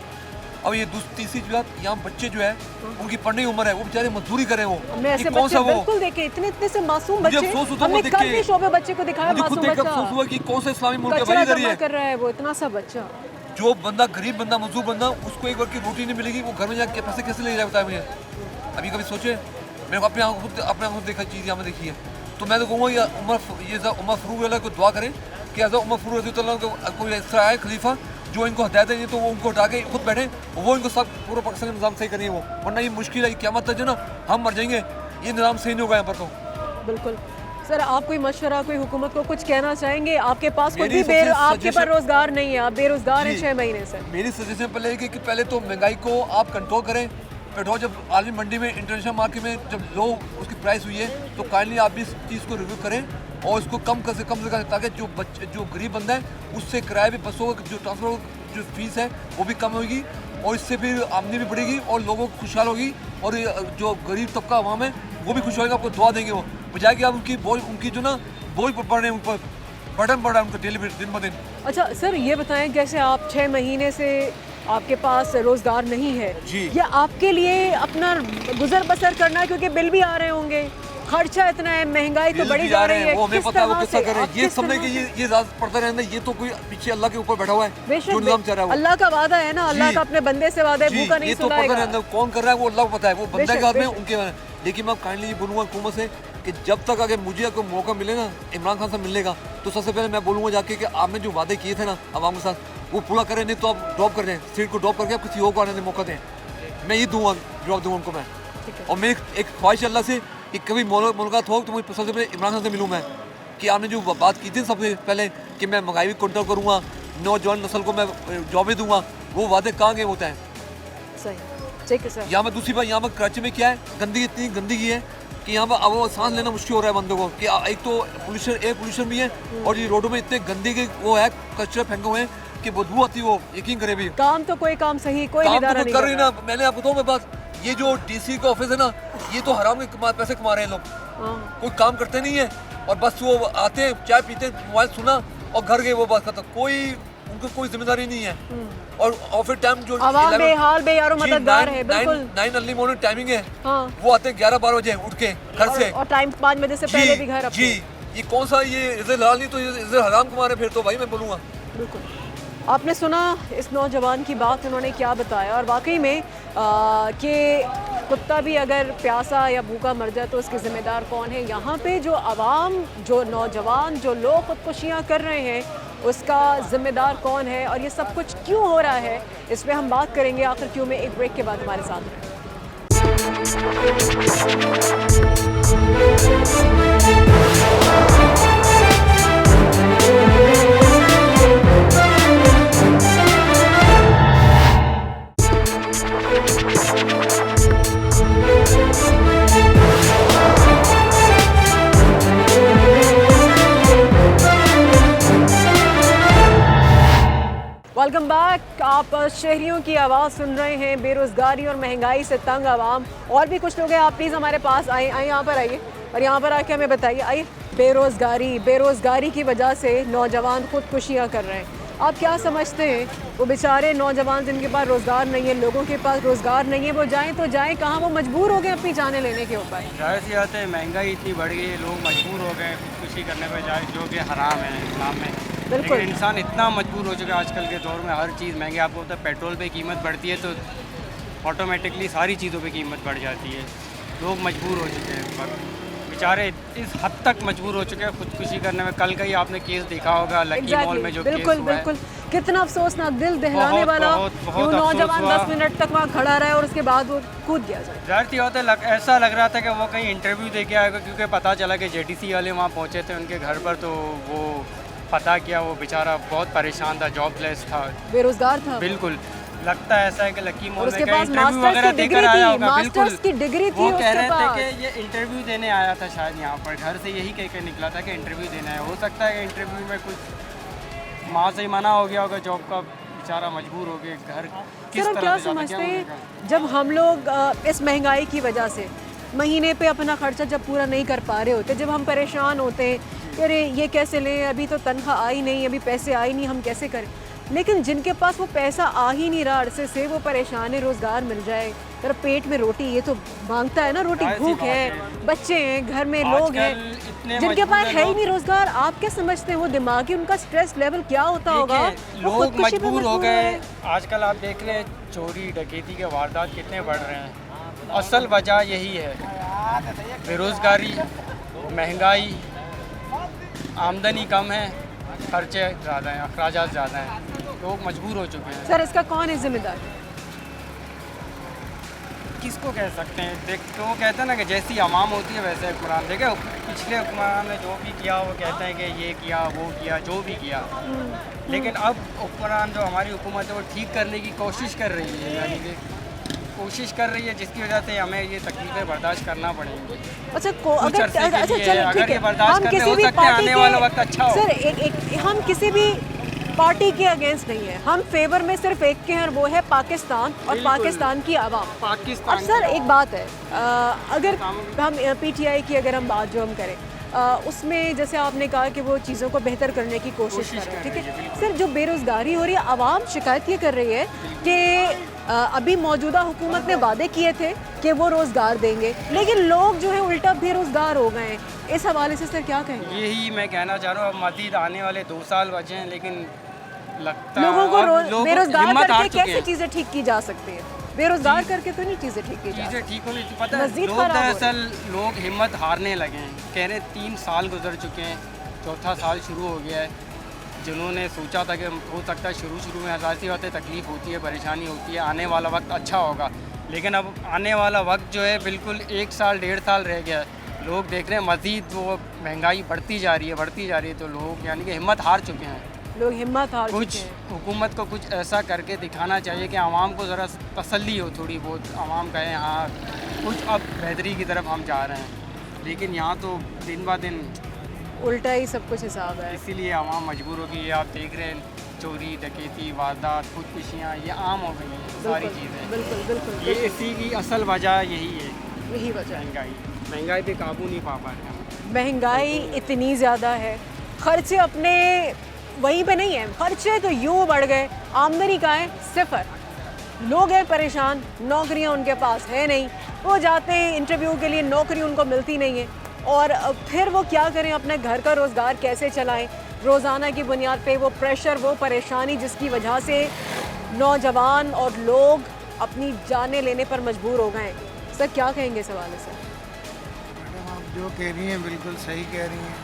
अब ये तीसरी बात, यहाँ बच्चे जो है उनकी पढ़ने की उम्र है, वो बेचारे मजदूरी करें। वो कौन सा वो बिल्कुल देखे, इतने से मासूम बच्चे, हमने कल भी शो पे बच्चे को दिखाया, मासूम बच्चा कि कौन सा इस्लामी मुल्क कर रहा है, वो इतना सा बच्चा। जो बंदा गरीब बंदा, मजदूर बंदा, उसको एक वक्त की रोटी नहीं मिलेगी, वो घर में जाके पैसे कैसे ले जाए बताए मुझे। अभी कभी सोचे, मैंने अपने आँखों देखा चीज़ यहाँ में देखी है। तो मैं तो कहूँगा ये उमर फ़ारूक वाला को दुआ करें कि ऐसा उमर फ़ारूक रज़ियल्लाहु अन्हु कोई ऐसा आए खलीफा जो इनको हदायत देंगे, तो वो उनको हटा के खुद बैठे, वो इनको सब पूरा पाकिस्तान का निज़ाम सही करेंगे। वो वरना ये मुश्किल है, क़यामत तक जो ना हम मर जाएंगे, ये निज़ाम सही नहीं होगा यहाँ पर। तो बिल्कुल सर, आप कोई मशवरा, कोई हुकूमत को कुछ कहना चाहेंगे? आपके पास खुद भी आपके पास रोज़गार नहीं है, आप बेरोज़गार हैं 6 महीने से। मेरी सजेशन पहले है कि पहले तो महंगाई को आप कंट्रोल करें। पेट्रोल जब आलमी मंडी में, इंटरनेशनल मार्केट में जब लो उसकी प्राइस हुई है, तो काइंडली आप भी इस चीज़ को रिव्यू करें और इसको कम से कम ताकि जो गरीब बंदा है उससे किराया भी, बसों जो ट्रांसपोर्ट जो फीस है वो भी कम होगी और इससे फिर आमदनी भी बढ़ेगी और लोगों को खुशहाल होगी और जो गरीब तबका आवाम है वो भी खुश होगा, आपको दुआ देंगे। वो बजाय कि आप उनकी जो ना बोझ बढ़ रहे हैं, ऊपर बर्डन बढ़ रहा है उनका डेली दिन ब दिन। अच्छा सर, ये बताएं कैसे आप 6 महीने से आपके पास रोज़गार नहीं है जी, या आपके लिए अपना गुजर बसर करना है, क्योंकि बिल भी आ रहे होंगे, खर्चा इतना है, महंगाई तो बढ़ी जा रही है, वो हमें पता है वो कैसा करे, ये समझे कि ये राज पड़ता रहना, ये तो कोई पीछे अल्लाह के ऊपर बैठा हुआ है जो निज़ाम चल रहा है। अल्लाह का वादा है ना, अल्लाह का अपने बंदे से वादा है, भूखा नहीं सुलाएगा। ये तो पता रहना कौन कर रहा है, वो अल्लाह को पता है, वो बंदे के हाथ में उनके। लेकिन मैं काइंडली ये बोलूँगा हुकूमत से कि जब तक अगर मुझे कोई मौका मिले ना इमरान खान से मिलने का, तो सबसे पहले मैं बोलूँगा जाके कि आपने जो वादे किए थे ना आवाम के साथ, वो पूरा करें, नहीं तो आप ड्रॉप कर दें, सीट को ड्रॉप करके आप किसी और को आने का मौका दें। मैं ये दूँगा, जवाब दूँगा उनको मैं। और मेरी एक ख्वाहिश अल्लाह से कि कभी मुलाकात हो तो मुझे सबसे पहले इमरान खान से मिलूँ मैं, कि आपने जो बात की थी सबसे पहले कि मैं महंगाई भी कंट्रोल करूँगा, नौजवान नस्ल को मैं जॉबें दूँगा, वो वादे कहाँ गए होते हैं। सही, ठीक है सर। यहाँ में दूसरी बात, यहाँ में कराची में क्या है, गंदगी, इतनी गंदगी है कि यहाँ पर अब वो सांस लेना मुश्किल हो रहा है बंदों को कि एक तो पोल्यूशन, एयर पोल्यूशन भी है और ये रोडों में इतने गंदे के वो है, कचरा फेंके हुए हैं कि बदबू आती है। वो यकीन करे भी काम तो कोई काम सही कोई काम इदारा तो नहीं कर रही कर रहा। ना। मैंने आपको बताऊँ मैं बात, ये जो डीसी का ऑफिस है ना, ये तो हराम के पैसे कमा रहे हैं लोग, कोई काम करते नहीं है और बस वो आते हैं, चाय पीते हैं, मोबाइल सुना और घर गए, वो बात खत्म। कोई उनको कोई जिम्मेदारी नहीं है। और ऑफिस टाइम जो आवाम बेहाल बेयारो मददगार है, बिल्कुल 9 अर्ली मॉर्निंग टाइमिंग है। हाँ। वो आते हैं 11-12 बजे उठ के घर से, और टाइम 5 बजे से पहले भी घर अपने। जी, ये कौन सा ये इज़्ज़त हलाल नहीं तो ये इज़्ज़त हराम कमा रहे फिर तो भाई मैं बोलूँगा। बिल्कुल आपने सुना इस नौजवान की बात, उन्होंने क्या बताया। और वाकई में कि कुत्ता भी अगर प्यासा या भूखा मर जाए तो उसके ज़िम्मेदार कौन है। यहाँ पे जो आवाम, जो नौजवान, जो लोग खुदकुशियाँ कर रहे हैं, उसका ज़िम्मेदार कौन है और ये सब कुछ क्यों हो रहा है, इस पर हम बात करेंगे आखिर क्यों में। एक ब्रेक के बाद हमारे साथ हैं। Welcome back. आप शहरियों की आवाज़ सुन रहे हैं, बेरोज़गारी और महंगाई से तंग आवाम। और भी कुछ लोग हैं, आप प्लीज़ हमारे पास आए, यहाँ पर आइए और यहाँ पर आके हमें बताइए। आइए, बेरोज़गारी की वजह से नौजवान खुदकुशियाँ कर रहे हैं। आप क्या समझते हैं, वो बेचारे नौजवान जिनके पास रोज़गार नहीं है, लोगों के पास रोज़गार नहीं है, वो जाएँ तो जाएँ कहाँ? वो मजबूर हो गए अपनी जाने लेने के ऊपर। जाहिर सी बात है, महंगाई इतनी बढ़ गई है, लोग मजबूर हो गए खुदकुशी करने पर जाए, जो कि हराम है इस्लाम में। बिल्कुल। लेकिन इंसान इतना मजबूर हो चुका है आजकल के दौर में, हर चीज़ महंगी। आपको पता है पेट्रोल पे कीमत बढ़ती है तो ऑटोमेटिकली सारी चीज़ों पे कीमत बढ़ जाती है। लोग मजबूर हो चुके हैं इस वक्त, बेचारे इस हद तक मजबूर हो चुके हैं खुदकुशी करने में। कल का ही आपने केस देखा होगा लकी मॉल में जो केस हुआ है। बिल्कुल, कितना अफसोसनाक, दिल दहलाने वाला। वो नौजवान 10 मिनट तक वहाँ खड़ा रहा और उसके बाद वो कूद गया। जाहिर सी बात है, ऐसा लग रहा था कि वो कहीं इंटरव्यू दे के आएगा, क्योंकि पता चला कि जेटीसी वाले वहाँ पहुँचे थे उनके घर पर, तो वो पता किया वो बेचारा बहुत परेशान था, जॉबलेस था, बेरोजगार था। बिल्कुल, लगता है ऐसा है कि लकी मॉल में पास इंटरव्यू वगैरह देकर आया होगा। बिल्कुल, की डिग्री थी। वो कह रहे थे कि ये इंटरव्यू देने आया था, शायद यहाँ पर घर से यही कह के निकला था कि इंटरव्यू देना है। हो सकता है कि इंटरव्यू में कुछ माँ से ही मना हो गया होगा जॉब का, बेचारा मजबूर हो गए घर। किस तरह क्या समझते हैं, जब हम लोग इस महंगाई की वजह से महीने पे अपना खर्चा जब पूरा नहीं कर पा रहे होते, जब हम परेशान होते हैं, अरे ये कैसे लें, अभी तो तनख्वाह आई नहीं, अभी पैसे आए नहीं, हम कैसे करें। लेकिन जिनके पास वो पैसा आ ही नहीं रहा अरसे से, वो परेशान है, रोज़गार मिल जाए, तेरा पेट में रोटी, ये तो मांगता है ना, रोटी भूख है, बच्चे हैं, घर में लोग हैं, जिनके पास है ही नहीं रोज़गार। आप क्या समझते हैं वो दिमागी उनका स्ट्रेस लेवल क्या होता होगा? लोग मजबूर हो गए। आजकल आप देख रहे हैं चोरी डकैती के वारदात कितने बढ़ रहे हैं। असल वजह यही है, बेरोज़गारी, महंगाई, आमदनी कम है, खर्चे ज़्यादा हैं, अखराजात ज़्यादा हैं, लोग मजबूर हो चुके हैं। सर इसका कौन है जिम्मेदार? किसको कह सकते हैं, देख तो वो कहते हैं ना कि जैसी आवाम होती है वैसे हुक्मरान। देखे पिछले हुक्मरान ने जो भी किया वो कहते हैं कि ये किया वो किया जो भी किया, लेकिन अब हुक्मरान जो हमारी हुकूमत है वो ठीक करने की कोशिश कर रही है, यानी कि कोशिश कर रही है, जिसकी वजह से हमें ये तकलीफें बर्दाश्त करना पड़ेंगी। अच्छा अगर ये बर्दाश्त करने हो सकते हैं, आने वाला वक्त अच्छा हो। सर हम किसी भी पार्टी के अगेंस्ट नहीं है, हम फेवर में सिर्फ एक के हैं, वो है पाकिस्तान और पाकिस्तान की आवाम। पाकिस्तान अब सर एक बात है, अगर हम पीटीआई की अगर हम बात जो हम करें, उसमें जैसे आपने कहा कि वो चीज़ों को बेहतर करने की कोशिश कर रहे हैं, ठीक है सर। जो बेरोज़गारी हो रही है, आवाम शिकायत ये कर रही है कि अभी मौजूदा हुकूमत ने वादे किए थे कि वो रोज़गार देंगे, लेकिन लोग जो है उल्टा बेरोज़गार हो गए हैं। इस हवाले से सर क्या कहेंगे? यही मैं कहना चाह रहा हूँ, अब मज़ीद आने वाले 2 साल बचे हैं, लेकिन लगता लोगों को बेरोज़गार करके कैसे हैं। चीज़ें ठीक की जा सकती है? बेरोज़गार करके तो नहीं चीज़ें ठीक की जा सकती। ठीक होनी पता है, लोग दरअसल लोग हिम्मत हारने लगे हैं। कह रहे 3 साल गुजर चुके हैं, 4था साल शुरू हो गया है। जिन्होंने सोचा था कि हो सकता है शुरू में ज़ाहिर बात है तकलीफ़ होती है, परेशानी होती है, आने वाला वक्त अच्छा होगा, लेकिन अब आने वाला वक्त जो है बिल्कुल 1 साल 1.5 साल रह गया है। लोग देख रहे हैं मज़ीद वो महंगाई बढ़ती जा रही है, तो लोग यानी कि हिम्मत हार चुके हैं। लोग हिम्मत हार कुछ हुकूमत को कुछ ऐसा करके दिखाना चाहिए कि आवाम को ज़रा तसल्ली हो थोड़ी बहुत, आवाम कहे हाँ कुछ अब बेहतरी की तरफ हम जा रहे हैं। लेकिन यहाँ तो दिन ब दिन उल्टा ही सब कुछ हिसाब है। इसीलिए आवाम मजबूर होगी। ये आप देख रहे हैं चोरी डकैती वारदात खुदकुशियाँ ये आम हो गई हैं सारी चीज़ें। बिल्कुल बिल्कुल ये इसी की असल वजह यही है, यही वजह है। महंगाई पे काबू नहीं पा रहे हैं। महंगाई इतनी ज़्यादा है, खर्चे अपने वहीं पे नहीं हैं, खर्चे तो यूँ बढ़ गए, आमदनी का है सिफर, लोग हैं परेशान, नौकरियां उनके पास है नहीं, वो जाते हैं इंटरव्यू के लिए, नौकरी उनको मिलती नहीं है और फिर वो क्या करें, अपने घर का रोज़गार कैसे चलाएं, रोज़ाना की बुनियाद पे वो प्रेशर, वो परेशानी जिसकी वजह से नौजवान और लोग अपनी जानें लेने पर मजबूर हो गए हैं। सर क्या कहेंगे इस हवाले से? मैडम आप जो कह रही हैं बिल्कुल सही कह रही हैं।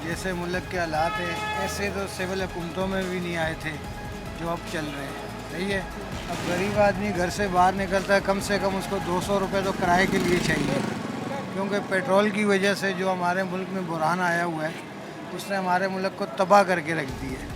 जैसे मुल्क के हालात हैं ऐसे तो सिविल हुकूमतों में भी नहीं आए थे जो अब चल रहे हैं, सही है। अब गरीब आदमी घर से बाहर निकलता है, कम से कम उसको 200 रुपये तो किराए के लिए चाहिए, क्योंकि पेट्रोल की वजह से जो हमारे मुल्क में बुरहान आया हुआ है उसने हमारे मुल्क को तबाह करके रख दी है।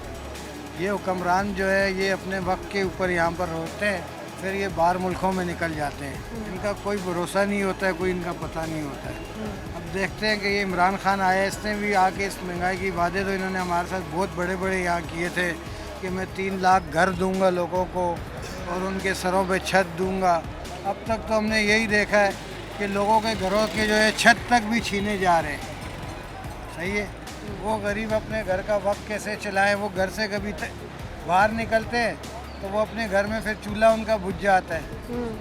ये हुक्मरान जो है ये अपने वक्त के ऊपर यहाँ पर होते हैं, फिर ये बाहर मुल्कों में निकल जाते हैं, इनका कोई भरोसा नहीं होता है, कोई इनका पता नहीं होता है। अब देखते हैं कि ये इमरान खान आया, इसने भी आके इस महंगाई की वादे तो इन्होंने हमारे साथ बहुत बड़े बड़े यहाँ किए थे कि मैं 3 लाख घर दूंगा लोगों को और उनके सरों पे छत दूंगा। अब तक तो हमने यही देखा है कि लोगों के घरों के जो है छत तक भी छीने जा रहे हैं, सही है। वो गरीब अपने घर का वक्त कैसे चलाएं, वो घर से कभी बाहर निकलते हैं तो वो अपने घर में फिर चूल्हा उनका बुझ जाता है,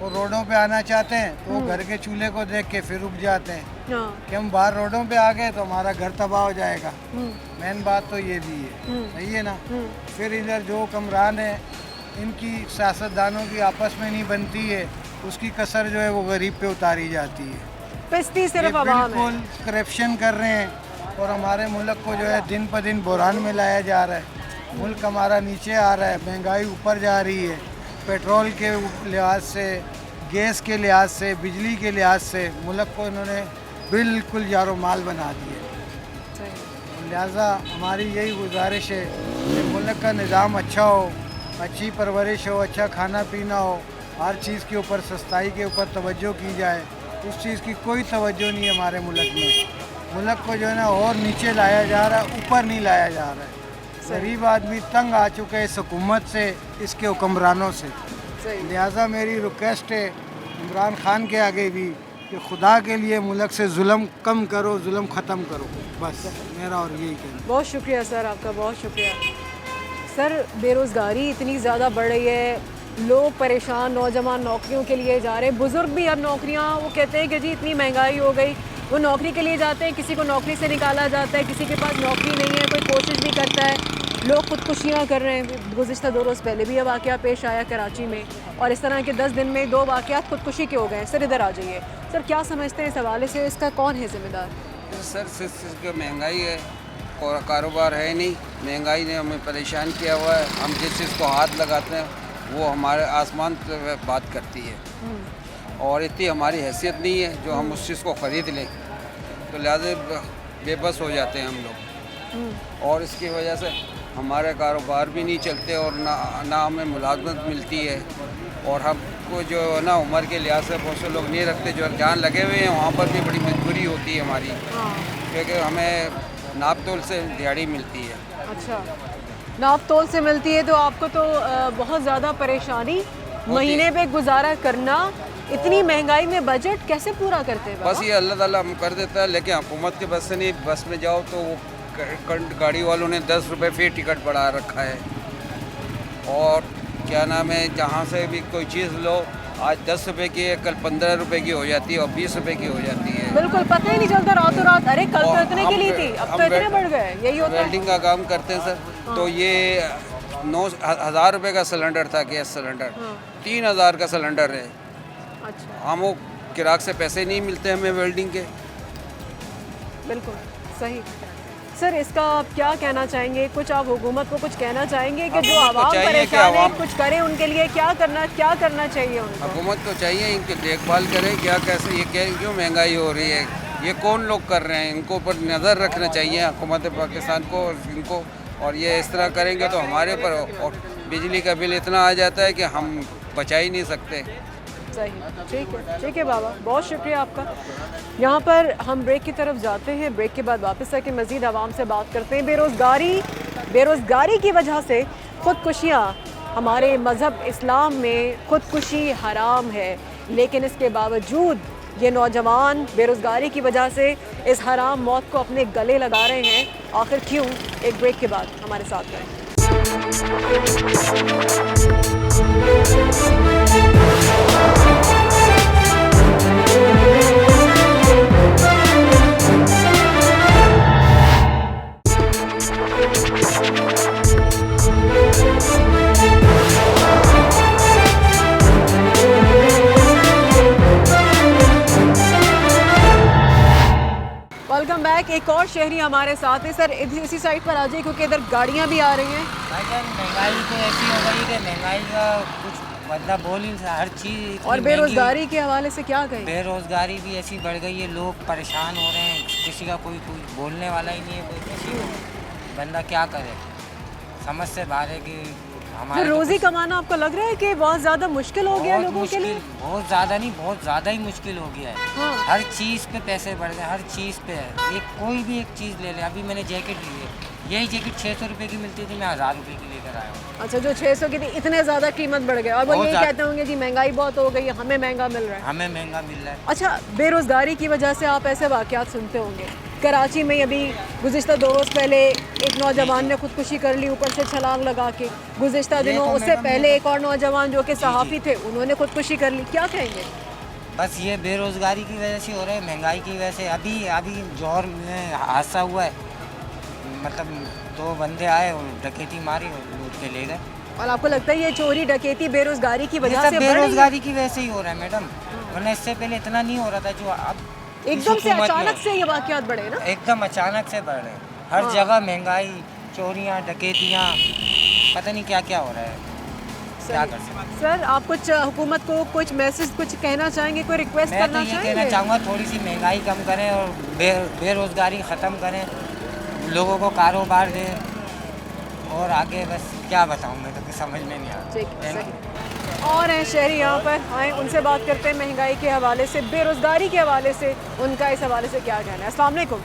वो रोडों पे आना चाहते हैं तो वो घर के चूल्हे को देख के फिर रुक जाते हैं कि हम बाहर रोडों पे आ गए तो हमारा घर तबाह हो जाएगा। मेन बात तो ये भी है, सही है ना। फिर इधर जो हुक्मरान है इनकी सियासतदानों की आपस में नहीं बनती है, उसकी कसर जो है वो गरीब पे उतारी जाती है। पिस्ती सिर्फ ये अवाम है। बिल्कुल करप्शन कर रहे हैं और हमारे मुल्क को जो है दिन पर दिन बुरहान में लाया जा रहा है। मुल्क हमारा नीचे आ रहा है, महंगाई ऊपर जा रही है, पेट्रोल के लिहाज से, गैस के लिहाज से, बिजली के लिहाज से मुल्क को इन्होंने बिल्कुल यारो माल बना दिए। लिहाजा हमारी यही गुजारिश है कि मुल्क का निज़ाम अच्छा हो, अच्छी परवरिश हो, अच्छा खाना पीना हो, हर चीज़ के ऊपर सस्ताई के ऊपर तवज्जो की जाए। उस चीज़ की कोई तवज्जो नहीं है हमारे मुल्क में। मुल्क को जो है ना और नीचे लाया जा रहा है, ऊपर नहीं लाया जा रहा है। गरीब आदमी तंग आ चुके हैं इस हुकूमत से, इसके हुक्मरानों से। लिहाजा मेरी रिक्वेस्ट है इमरान खान के आगे भी कि खुदा के लिए मुल्क से जुल्म कम करो, जुल्म ख़त्म करो, बस मेरा और यही कहना। बहुत शुक्रिया सर, आपका बहुत शुक्रिया। सर बेरोज़गारी इतनी ज़्यादा बढ़ रही है, लोग परेशान, नौजवान नौकरियों के लिए जा रहे हैं, बुज़ुर्ग भी अब नौकरियां, वो कहते हैं कि जी इतनी महंगाई हो गई, वो नौकरी के लिए जाते हैं, किसी को नौकरी से निकाला जाता है, किसी के पास नौकरी नहीं है, कोई कोशिश नहीं करता है, लोग खुदकुशियाँ कर रहे हैं। गुज़िश्ता 2 रोज़ पहले भी यह वाक़या पेश आया कराची में, और इस तरह के 10 दिन में 2 वाक़यात खुदकुशी के हो गए। सर इधर आ जाइए। सर क्या समझते हैं इस हवाले से, इसका कौन है ज़िम्मेदार? सर महंगाई है, कारोबार है नहीं, महंगाई ने हमें परेशान किया हुआ है। हम जिस चीज़ को हाथ लगाते हैं वो हमारे आसमान पे बात करती है, और इतनी हमारी हैसियत नहीं है जो हम उस चीज़ को ख़रीद लें, तो लिहाजा बेबस हो जाते हैं हम लोग, और इसकी वजह से हमारे कारोबार भी नहीं चलते और ना हमें मुलाजमत मिलती है। और हमको जो ना उम्र के लिहाज से बहुत से लोग नहीं रखते, जो जहाँ लगे हुए हैं वहाँ पर भी बड़ी मजबूरी होती है हमारी, क्योंकि हमें नाप तोल से दिहाड़ी मिलती है। अच्छा, नाप तोल से मिलती है, तो आपको तो बहुत ज़्यादा परेशानी, महीने पे गुजारा करना, इतनी महंगाई में बजट कैसे पूरा करते हैं? बस ये अल्लाह ताला हम कर देता है, लेकिन हुकूमत के बस से नहीं। बस में जाओ तो वो गाड़ी वालों ने 10 रुपये फी टिकट बढ़ा रखा है, और क्या नाम है, जहाँ से भी कोई चीज़ लो आज 10 रुपये की है, कल 15 रुपये की हो जाती है और 20 रुपये की हो जाती है। बिल्कुल पता ही नहीं चलता, रातों रात, अरे कल तो इतने की ली थी, अब तो इतने बढ़ गए। यही होता है। वेल्डिंग का काम करते हैं सर, तो ये 9,000 रुपये का सिलेंडर था, गैस सिलेंडर 3,000 का सिलेंडर है। अच्छा, हम वो किराक से पैसे नहीं मिलते हमें वेल्डिंग के। बिल्कुल सही। सर इसका आप क्या कहना चाहेंगे? कुछ आप हुकूमत को कुछ कहना चाहेंगे कि जो आवाम परेशान है कुछ करें उनके लिए? क्या करना चाहिए उनको? हुकूमत को चाहिए इनकी देखभाल करें, क्या कैसे, ये क्यों महंगाई हो रही है, ये कौन लोग कर रहे हैं, इनको ऊपर नज़र रखना चाहिए हुकूमत पाकिस्तान को और इनको। और ये इस तरह करेंगे तो हमारे पर और बिजली का बिल इतना आ जाता है कि हम बचा ही नहीं सकते। सही, ठीक है बाबा, बहुत शुक्रिया आपका। यहाँ पर हम ब्रेक की तरफ जाते हैं, ब्रेक के बाद वापस आके मज़ीद आवाम से बात करते हैं। बेरोज़गारी की वजह से ख़ुदकुशियाँ, हमारे मज़हब इस्लाम में ख़ुदकुशी हराम है, लेकिन इसके बावजूद ये नौजवान बेरोज़गारी की वजह से इस हराम मौत को अपने गले लगा रहे हैं। आखिर क्यों? एक ब्रेक के बाद हमारे साथ रहें। Welcome back. एक और शहरी हमारे साथ है। सर इसी साइड पर आ जाइए क्योंकि इधर गाड़ियाँ भी आ रही हैं। महंगाई तो ऐसी हो गई कि महंगाई का कुछ मतलब बोल ही नहीं, हर चीज़। और बेरोज़गारी के हवाले से क्या कहें? बेरोज़गारी भी ऐसी बढ़ गई है, लोग परेशान हो रहे हैं, किसी का कोई बोलने वाला ही नहीं है, कोई किसी को बंदा क्या करे, समझ से बाहर है कि हमारे रोज़ी कमाना आपको लग रहा है कि बहुत ज़्यादा मुश्किल हो गया लोगों के लिए? बहुत ज़्यादा नहीं, बहुत ज़्यादा ही मुश्किल हो गया है। हाँ। हर चीज़ पे पैसे बढ़ गए, हर चीज़ पे है। कोई भी एक चीज़ ले ले, अभी मैंने जैकेट ली है, यही जैकेट 600 रुपये की मिलती थी, मैं 1000 रुपये की लेकर आया हूँ। अच्छा, जो 600 की थी, इतने ज़्यादा कीमत बढ़ गई और वो यही कहते होंगे जी महंगाई बहुत हो गई है, हमें महंगा मिल रहा है। हमें महंगा मिल रहा है। अच्छा, बेरोज़गारी की वजह से आप ऐसे वाक़यात सुनते होंगे। कराची में अभी गुज़िश्ता 2 रोज़ पहले एक नौजवान ने खुदकुशी कर ली, ऊपर से छलांग लगा के। गुज़िश्ता दिनों उससे पहले एक और नौजवान जो कि सहाफ़ी थे, उन्होंने खुदकुशी कर ली। क्या कहेंगे? बस ये बेरोज़गारी की वजह से हो रहा है, महंगाई की वजह से। अभी जौहर में हादसा हुआ है, मतलब 2 बंदे आए और डकैती मारी और लूट के ले गए। और आपको लगता है ये चोरी डकैती बेरोज़गारी की वजह से? बेरोज़गारी की वजह से ही हो रहा है मैडम, वरना इससे पहले इतना नहीं हो रहा था। जो अब एकदम से अचानक से ये वाक़यात बढ़े ना? एकदम अचानक से बढ़ रहे हैं। हर जगह महंगाई, चोरियाँ, डकैतियाँ, पता नहीं क्या क्या हो रहा है। क्या कर सकते हैं? सर आप कुछ हुकूमत को कुछ मैसेज कुछ कहना चाहेंगे, कोई रिक्वेस्ट करना चाहेंगे? मैं तो ये कहना चाहूँगा थोड़ी सी महंगाई कम करें और बेरोज़गारी ख़त्म करें, लोगों को कारोबार दें, और आगे बस क्या बताऊँ, मैं तो समझ में नहीं आ रहा। ठीक है। और हैं शहरी यहाँ पर, आए उनसे बात करते हैं महंगाई के हवाले से, बेरोज़गारी के हवाले से, उनका इस हवाले से क्या कहना है। अस्सलाम वालेकुम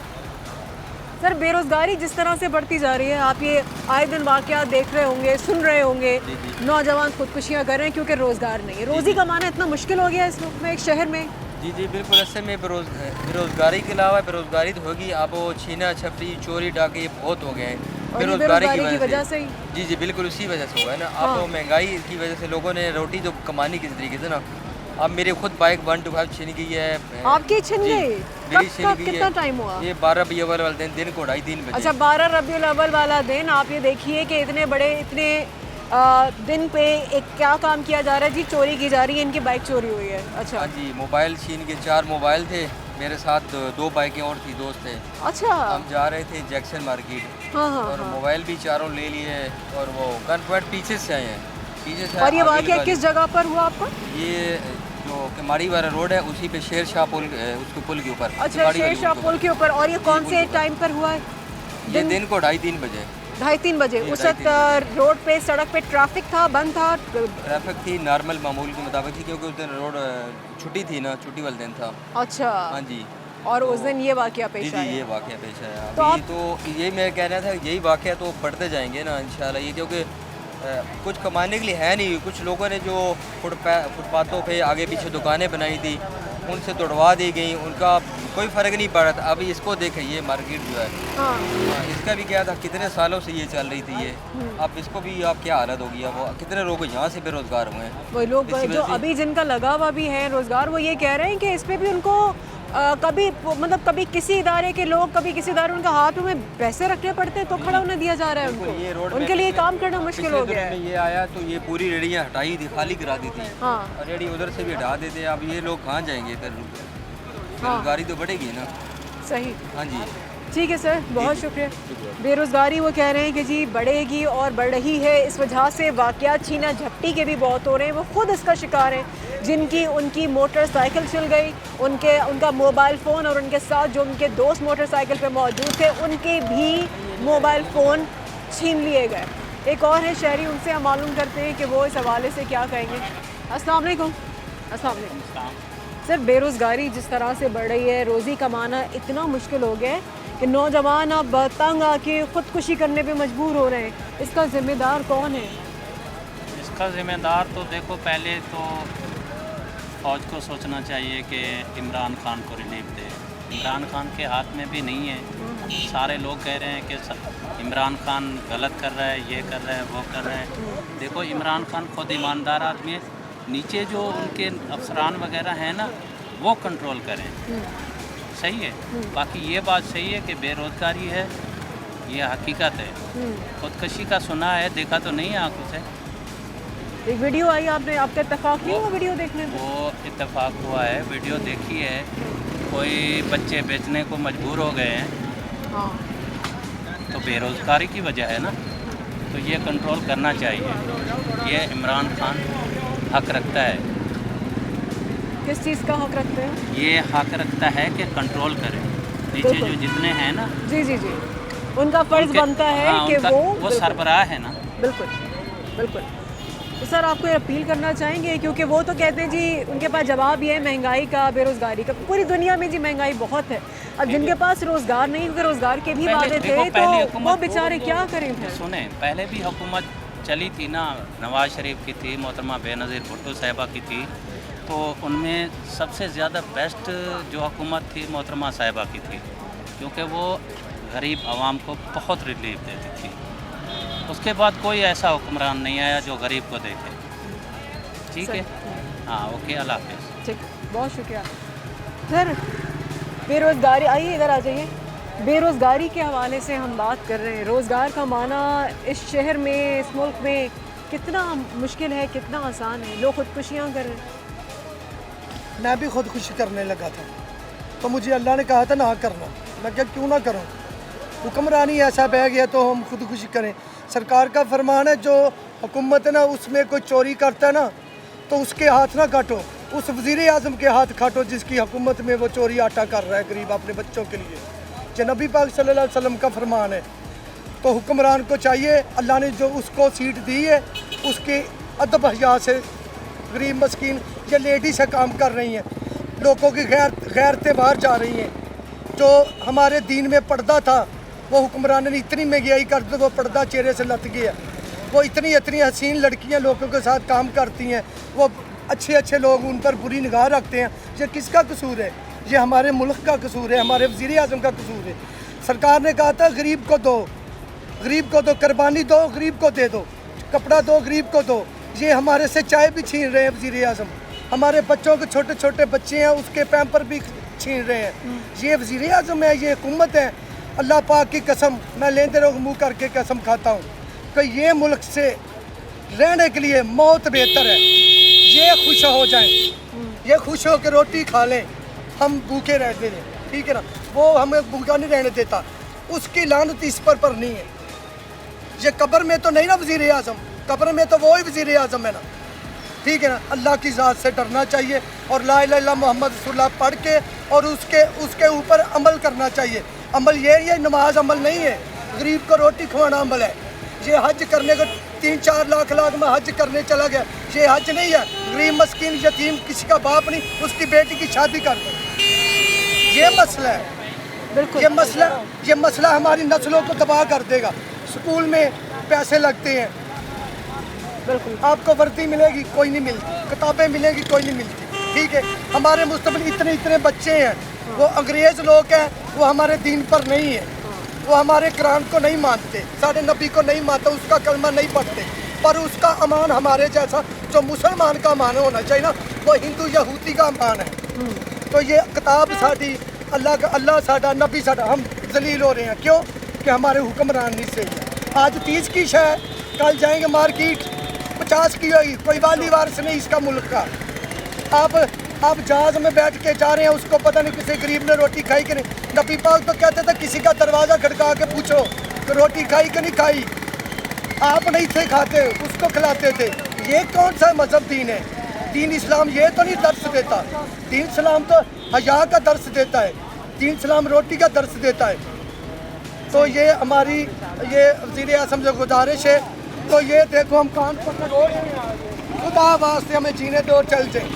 सर, बेरोज़गारी जिस तरह से बढ़ती जा रही है, आप ये आए दिन वाक़यात देख रहे होंगे, सुन रहे होंगे, नौजवान खुदकुशियाँ कर रहे हैं क्योंकि रोज़गार नहीं है। रोज़ी कमाना इतना मुश्किल हो गया है इस वक्त में एक शहर में। जी बिल्कुल। ऐसे में बेरोज़गारी के अलावा बेरोज़गारी तो होगी, आप वो छीना झपटी चोरी डाके ये बहुत हो गए हैं बेरोज़गारी की वजह से। जी बिल्कुल, उसी वजह से हुआ है ना। हाँ। आप महंगाई की वजह से लोगों ने रोटी तो कमानी किस तरीके से ना, अब मेरे खुद बाइक 125 छिन गई है। आपकी छिन गई? मेरी छिन गई है। कितना टाइम हुआ? ये 12 रबी अव्वल वाले दिन को 2:30-3 बजे। अच्छा, 12 रबी अव्वल वाला दिन। आप ये देखिए कि इतने दिन पे एक क्या काम किया जा रहा है जी, चोरी की जा रही है, इनकी बाइक चोरी हुई है। अच्छा हाँ जी, मोबाइल छीन के 4 मोबाइल थे, मेरे साथ 2 बाइकें और थी, दोस्त थे। अच्छा, हम जा रहे थे जैक्सन मार्केट। हाँ, और मोबाइल भी 4 ले लिए, और वो गन पॉइंट पीछे से आए हैं, पीछे से। और ये वाक़या किस जगह पर हुआ आपका? ये जो किमाड़ी वाला रोड है, उसी पे शेर शाह पुल, उसके पुल के ऊपर। अच्छा, शेर शाह पुल के ऊपर। और ये कौन से टाइम पर हुआ है? ये दिन को 2:30-3 बजे। 2:30-3 बजे। उस वक्त रोड पे, सड़क पे ट्रैफिक था, बंद था? ट्रैफिक थी, नॉर्मल मामूल के मुताबिक थी, क्योंकि उस दिन रोड छुट्टी थी ना, छुट्टी वाला दिन था। अच्छा। हाँ जी। और उस दिन ये वाक़या पेश आया? जी, ये वाक़या पेश आया। तो यही मैं कहना था, यही वाक़या तो बढ़ते जाएंगे ना इंशाल्लाह, ये क्योंकि कुछ कमाने के लिए है नहीं। कुछ लोगों ने जो फुटपाथों पे आगे पीछे दुकानें बनाई थी, उनसे तोड़वा दी गई, उनका कोई फ़र्क नहीं पड़ा था। अभी इसको देखें, ये मार्केट जो है, हाँ, इसका भी क्या था, कितने सालों से ये चल रही थी ये, अब इसको भी आप क्या हालत होगी। अब वो कितने लोग यहाँ से बेरोज़गार हुए हैं। वही लोग जो अभी जिनका लगा हुआ भी है रोज़गार, वो ये कह रहे हैं कि इस पर भी उनको कभी किसी इदारे के लोग, कभी किसी इदारे उनका हाथ में पैसे रखने पड़ते हैं तो खड़ा होने दिया जा रहा है उनको। उनके लिए काम करना मुश्किल हो गया है। ये आया तो ये पूरी रेडियाँ हटाई थी, खाली करा दी थी। हाँ। और रेडी उधर से भी हटा देते। अब ये लोग कहाँ जाएंगे फिर? बेरोज़गारी तो बढ़ेगी ना। सही। हाँ जी, ठीक है सर, बहुत शुक्रिया। बेरोज़गारी वो कह रहे हैं कि जी बढ़ेगी और बढ़ रही है। इस वजह से वाक़यात छीना झपटी के भी बहुत हो रहे हैं, वो खुद इसका शिकार हैं। जिनकी उनकी मोटरसाइकिल चल गई, उनका मोबाइल फ़ोन, और उनके साथ जो उनके दोस्त मोटरसाइकिल पे मौजूद थे, उनके भी मोबाइल फ़ोन छीन लिए गए। एक और है शहरी, उनसे हम मालूम करते हैं कि वो इस हवाले से क्या कहेंगे। अस्सलाम वालेकुम अस्सलाम वालेकुम। सर, बेरोज़गारी जिस तरह से बढ़ रही है, रोज़ी कमाना इतना मुश्किल हो गया है कि नौजवान अब तंग आके ख़ुदकुशी करने पे मजबूर हो रहे हैं। इसका ज़िम्मेदार कौन है? इसका ज़िम्मेदार तो देखो, पहले तो फ़ौज को सोचना चाहिए कि इमरान खान को रिलीफ दे। इमरान खान के हाथ में भी नहीं है। सारे लोग कह रहे हैं कि इमरान खान गलत कर रहा है, ये कर रहा है, वो कर रहा है। देखो, इमरान खान खुद ईमानदार आदमी है। नीचे जो उनके अफसरान वगैरह हैं ना, वो कंट्रोल करें। सही है। बाकी ये बात सही है कि बेरोज़गारी है, ये हकीकत है। खुदकशी का सुना है, देखा तो नहीं है आंखों से। एक वीडियो आई, आपने आपका इत्तेफाक नहीं हुआ वीडियो देखने में? वो इत्तेफाक हुआ है, वीडियो देखी है। कोई बच्चे बेचने को मजबूर हो गए हैं। हाँ। तो बेरोज़गारी की वजह है ना, तो ये कंट्रोल करना चाहिए। ये इमरान खान हक रखता है। किस चीज़ का हक रखते हैं? ये हक रखता है कि कंट्रोल करें। नीचे जो जितने हैं ना, जी जी जी, उनका फ़र्ज़ बनता है कि वो सरबराह है ना। बिल्कुल बिल्कुल। तो सर, आपको ये अपील करना चाहेंगे, क्योंकि वो तो कहते हैं जी, उनके पास जवाब ये है महंगाई का, बेरोज़गारी का। पूरी दुनिया में जी महंगाई बहुत है। अब जिनके पास रोज़गार नहीं, क्योंकि रोज़गार के भी वादे थे, तो वो बेचारे क्या करें फिर? सुने, पहले भी हुकूमत चली थी ना, नवाज शरीफ की थी, मोहतरमा बेनज़ीर भुट्टो साहिबा की थी। तो उनमें सबसे ज़्यादा बेस्ट जो हुकूमत थी मोहतरमा साहिबा की थी, क्योंकि वो गरीब आवाम को बहुत रिलीफ देती थी। उसके बाद कोई ऐसा हुक्मरान नहीं आया जो गरीब को देखे। ठीक है, हाँ, ओके, अल्लाह हाफ़िज़। ठीक, बहुत शुक्रिया। सर, बेरोज़गारी, आइए इधर आ जाइए। बेरोज़गारी के हवाले से हम बात कर रहे हैं। रोज़गार कमाना इस शहर में, इस मुल्क में कितना मुश्किल है, कितना आसान है। लोग ख़ुदकुशियाँ कर रहे हैं। मैं भी खुदकुशी करने लगा था, तो मुझे अल्लाह ने कहा था ना करना। मैं क्या, क्यों ना करूं? हुक्मरानी ऐसा बह गया तो हम खुदकुशी करें। सरकार का फरमान है, जो हुकूमत है ना, उसमें कोई चोरी करता है ना, तो उसके हाथ ना काटो, उस वज़ीर आज़म के हाथ काटो जिसकी हुकूमत में वो चोरी आटा कर रहा है गरीब अपने बच्चों के लिए। जो नबी पाक सल्लल्लाहु अलैहि वसल्लम का फरमान है। तो हुक्मरान को चाहिए, अल्लाह ने जो उसको सीट दी है, उसके अदब हया से गरीब मस्कीन ये लेडी से काम कर रही हैं, लोगों की गैरतें बाहर जा रही हैं। जो हमारे दीन में पर्दा था, वो हुक्मरान ने इतनी महंगाई कर दी, वो पर्दा चेहरे से लथ गया। वो इतनी हसीन लड़कियां लोगों के साथ काम करती हैं, वो अच्छे लोग उन पर बुरी निगाह रखते हैं। ये किसका कसूर है? ये हमारे मुल्क का कसूर है, हमारे वज़ीर आज़म का कसूर है। सरकार ने कहा था गरीब को दो, कुर्बानी दो, गरीब को दे दो, कपड़ा दो, गरीब को दो। ये हमारे से चाय भी छीन रहे हैं वज़ीर आज़म। हमारे बच्चों के छोटे बच्चे हैं, उसके पैम्पर भी छीन रहे हैं। ये वज़ीर आज़म है, ये हुकूमत है। अल्लाह पाक की कसम, मैं लेंदे लोग मुँह करके कसम खाता हूँ कि ये मुल्क से रहने के लिए मौत बेहतर है। ये खुश हो जाएं, ये खुश हो के रोटी खा लें, हम भूखे रहते हैं। ठीक है ना, वो हमें भूखा नहीं रहने देता। उसकी लानत इस पर नहीं है। ये कब्र में तो नहीं ना वज़ीर आज़म, कब्र में तो वो ही वज़ीर आज़म है ना। ठीक है ना, अल्लाह की ज़ात से डरना चाहिए और ला इलाहा इल्लल्लाह मोहम्मद रसूलुल्लाह पढ़ के और उसके ऊपर अमल करना चाहिए। अमल ये नमाज अमल नहीं है, गरीब को रोटी खवाना अमल है। ये हज करने को 3-4 लाख में हज करने चला गया, ये हज नहीं है। गरीब मस्कीन यतीम किसी का बाप नहीं, उसकी बेटी की शादी कर दो। ये मसला है, बिल्कुल ये मसला हमारी नस्लों को तबाह कर देगा। स्कूल में पैसे लगते हैं, बिल्कुल आपको वर्दी मिलेगी, कोई नहीं मिलती, किताबें मिलेगी, कोई नहीं मिलती। ठीक है, हमारे मुस्तकबिल इतने बच्चे हैं, वो अंग्रेज़ लोग हैं, वो हमारे दीन पर नहीं है, वो हमारे कुरान को नहीं मानते, सारे नबी को नहीं मानते, उसका कलमा नहीं पढ़ते। पर उसका अमान हमारे जैसा जो मुसलमान का अमान होना चाहिए ना, वो हिंदू यहूदी का अमान है। तो ये किताब साड़ी, अल्लाह साड़ा, नबी साड़ा, हम जलील हो रहे हैं। क्यों? कि हमारे हुक्मरान नहीं सही है। आज 30 की शय, कल जाएंगे मार्केट 50 की होगी। कोई वाली वारिस नहीं इसका मुल्क का। आप जहाज में बैठ के जा रहे हैं, उसको पता नहीं किसी गरीब ने रोटी खाई कि नहीं। नबी पाक तो कहते थे किसी का दरवाज़ा खड़का के पूछो कि रोटी खाई कि नहीं खाई। आप नहीं थे खाते, उसको खिलाते थे। ये कौन सा मजहब दीन है? दीन इस्लाम ये तो नहीं दर्स देता। दीन इस्लाम तो हया का दर्स देता है, दीन इस्लाम रोटी का दर्स देता है। तो ये हमारी ये वज़ीर आज़म से गुजारिश है। तो ये देखो हम कान पकड़ खुदा वास्ते हमें जीने दो, चल जाए।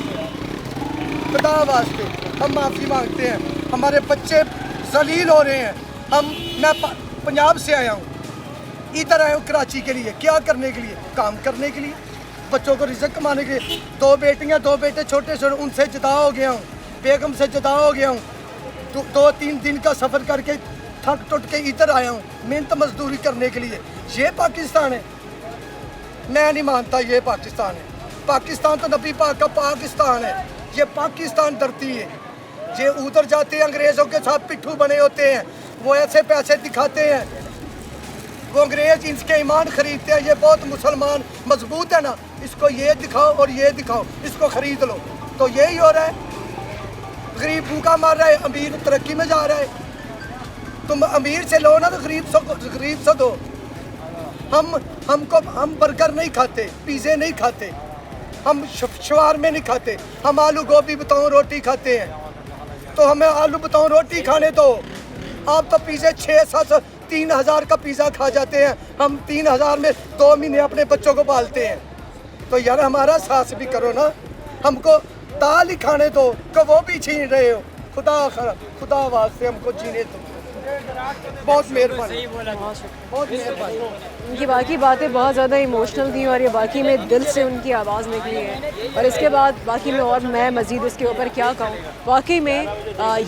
खुदा वास्ते हम माफ़ी मांगते हैं। हमारे बच्चे जलील हो रहे हैं। मैं पंजाब से आया हूँ, इधर आया हूँ कराची के लिए। क्या करने के लिए? काम करने के लिए, बच्चों को रिज़्क़ कमाने के लिए। 2 बेटियाँ 2 बेटे छोटे छोटे, उनसे जुदा हो गया हूँ, बेगम से जुदा हो गया हूँ। 2-3 दिन का सफ़र करके थक टुट के इधर आया हूँ मेहनत मजदूरी करने के लिए। ये पाकिस्तान है? मैं नहीं मानता ये पाकिस्तान है। पाकिस्तान तो नबी पाक का पाकिस्तान है। ये पाकिस्तान धरती है। ये उधर जाते हैं अंग्रेज़ों के साथ पिट्ठू बने होते हैं, वो ऐसे पैसे दिखाते हैं, वो अंग्रेज़ इनके ईमान खरीदते हैं। ये बहुत मुसलमान मजबूत है ना, इसको ये दिखाओ और ये दिखाओ, इसको ख़रीद लो। तो यही हो रहा है, गरीब भूखा मर रहा है, अमीर तरक्की में जा रहा है। तुम अमीर से लो ना तो गरीब से दो। हम बर्गर नहीं खाते, पिज़्ज़े नहीं खाते, हम शवारमे नहीं खाते, हम आलू गोभी बताऊँ रोटी खाते हैं। तो हमें आलू बताऊँ रोटी खाने दो। आप तो पिज़्ज़े 6-7 3,000 का पिज़्ज़ा खा जाते हैं, हम 3,000 में 2 महीने अपने बच्चों को पालते हैं। तो यार हमारा साथ भी करो ना, हमको दाल ही खाने दो, कि वो भी छीन रहे हो। खुदा वास्ते हमको जीने दो। बहुत मेहरबानी, बहुत मेहरबानी। उनकी बाकी बातें बहुत ज़्यादा इमोशनल थी और ये बाकी में दिल से उनकी आवाज़ निकली है। और इसके बाद बाकी में और मैं मज़ीद इसके ऊपर क्या कहूँ। वाकई में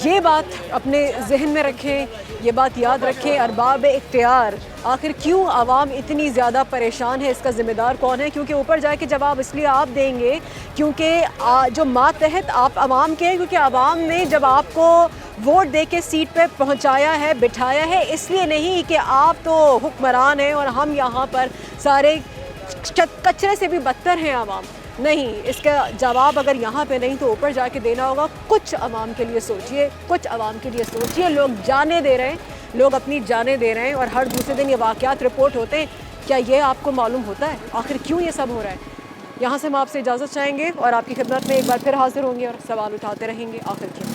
ये बात अपने जहन में रखें, ये बात याद रखें, अरबाब इख्तियार आखिर क्यों आवाम इतनी ज़्यादा परेशान है, इसका ज़िम्मेदार कौन है? क्योंकि ऊपर जाके जवाब इसलिए आप देंगे क्योंकि जो मातहत आप आवाम के हैं, क्योंकि आवाम ने जब आपको वोट दे के सीट पे पहुंचाया है, बिठाया है, इसलिए नहीं कि आप तो हुक्मरान हैं और हम यहाँ पर सारे कचरे से भी बदतर हैं आवाम। नहीं, इसका जवाब अगर यहाँ पे नहीं तो ऊपर जाके देना होगा। कुछ आवाम के लिए सोचिए, कुछ आवाम के लिए सोचिए। लोग जाने दे रहे हैं, लोग अपनी जाने दे रहे हैं और हर दूसरे दिन ये वाक़यात रिपोर्ट होते हैं। क्या ये आपको मालूम होता है आखिर क्यों ये सब हो रहा है? यहाँ से हम आपसे इजाज़त चाहेंगे और आपकी खिदमत में एक बार फिर हाजिर होंगे और सवाल उठाते रहेंगे आखिर क्या।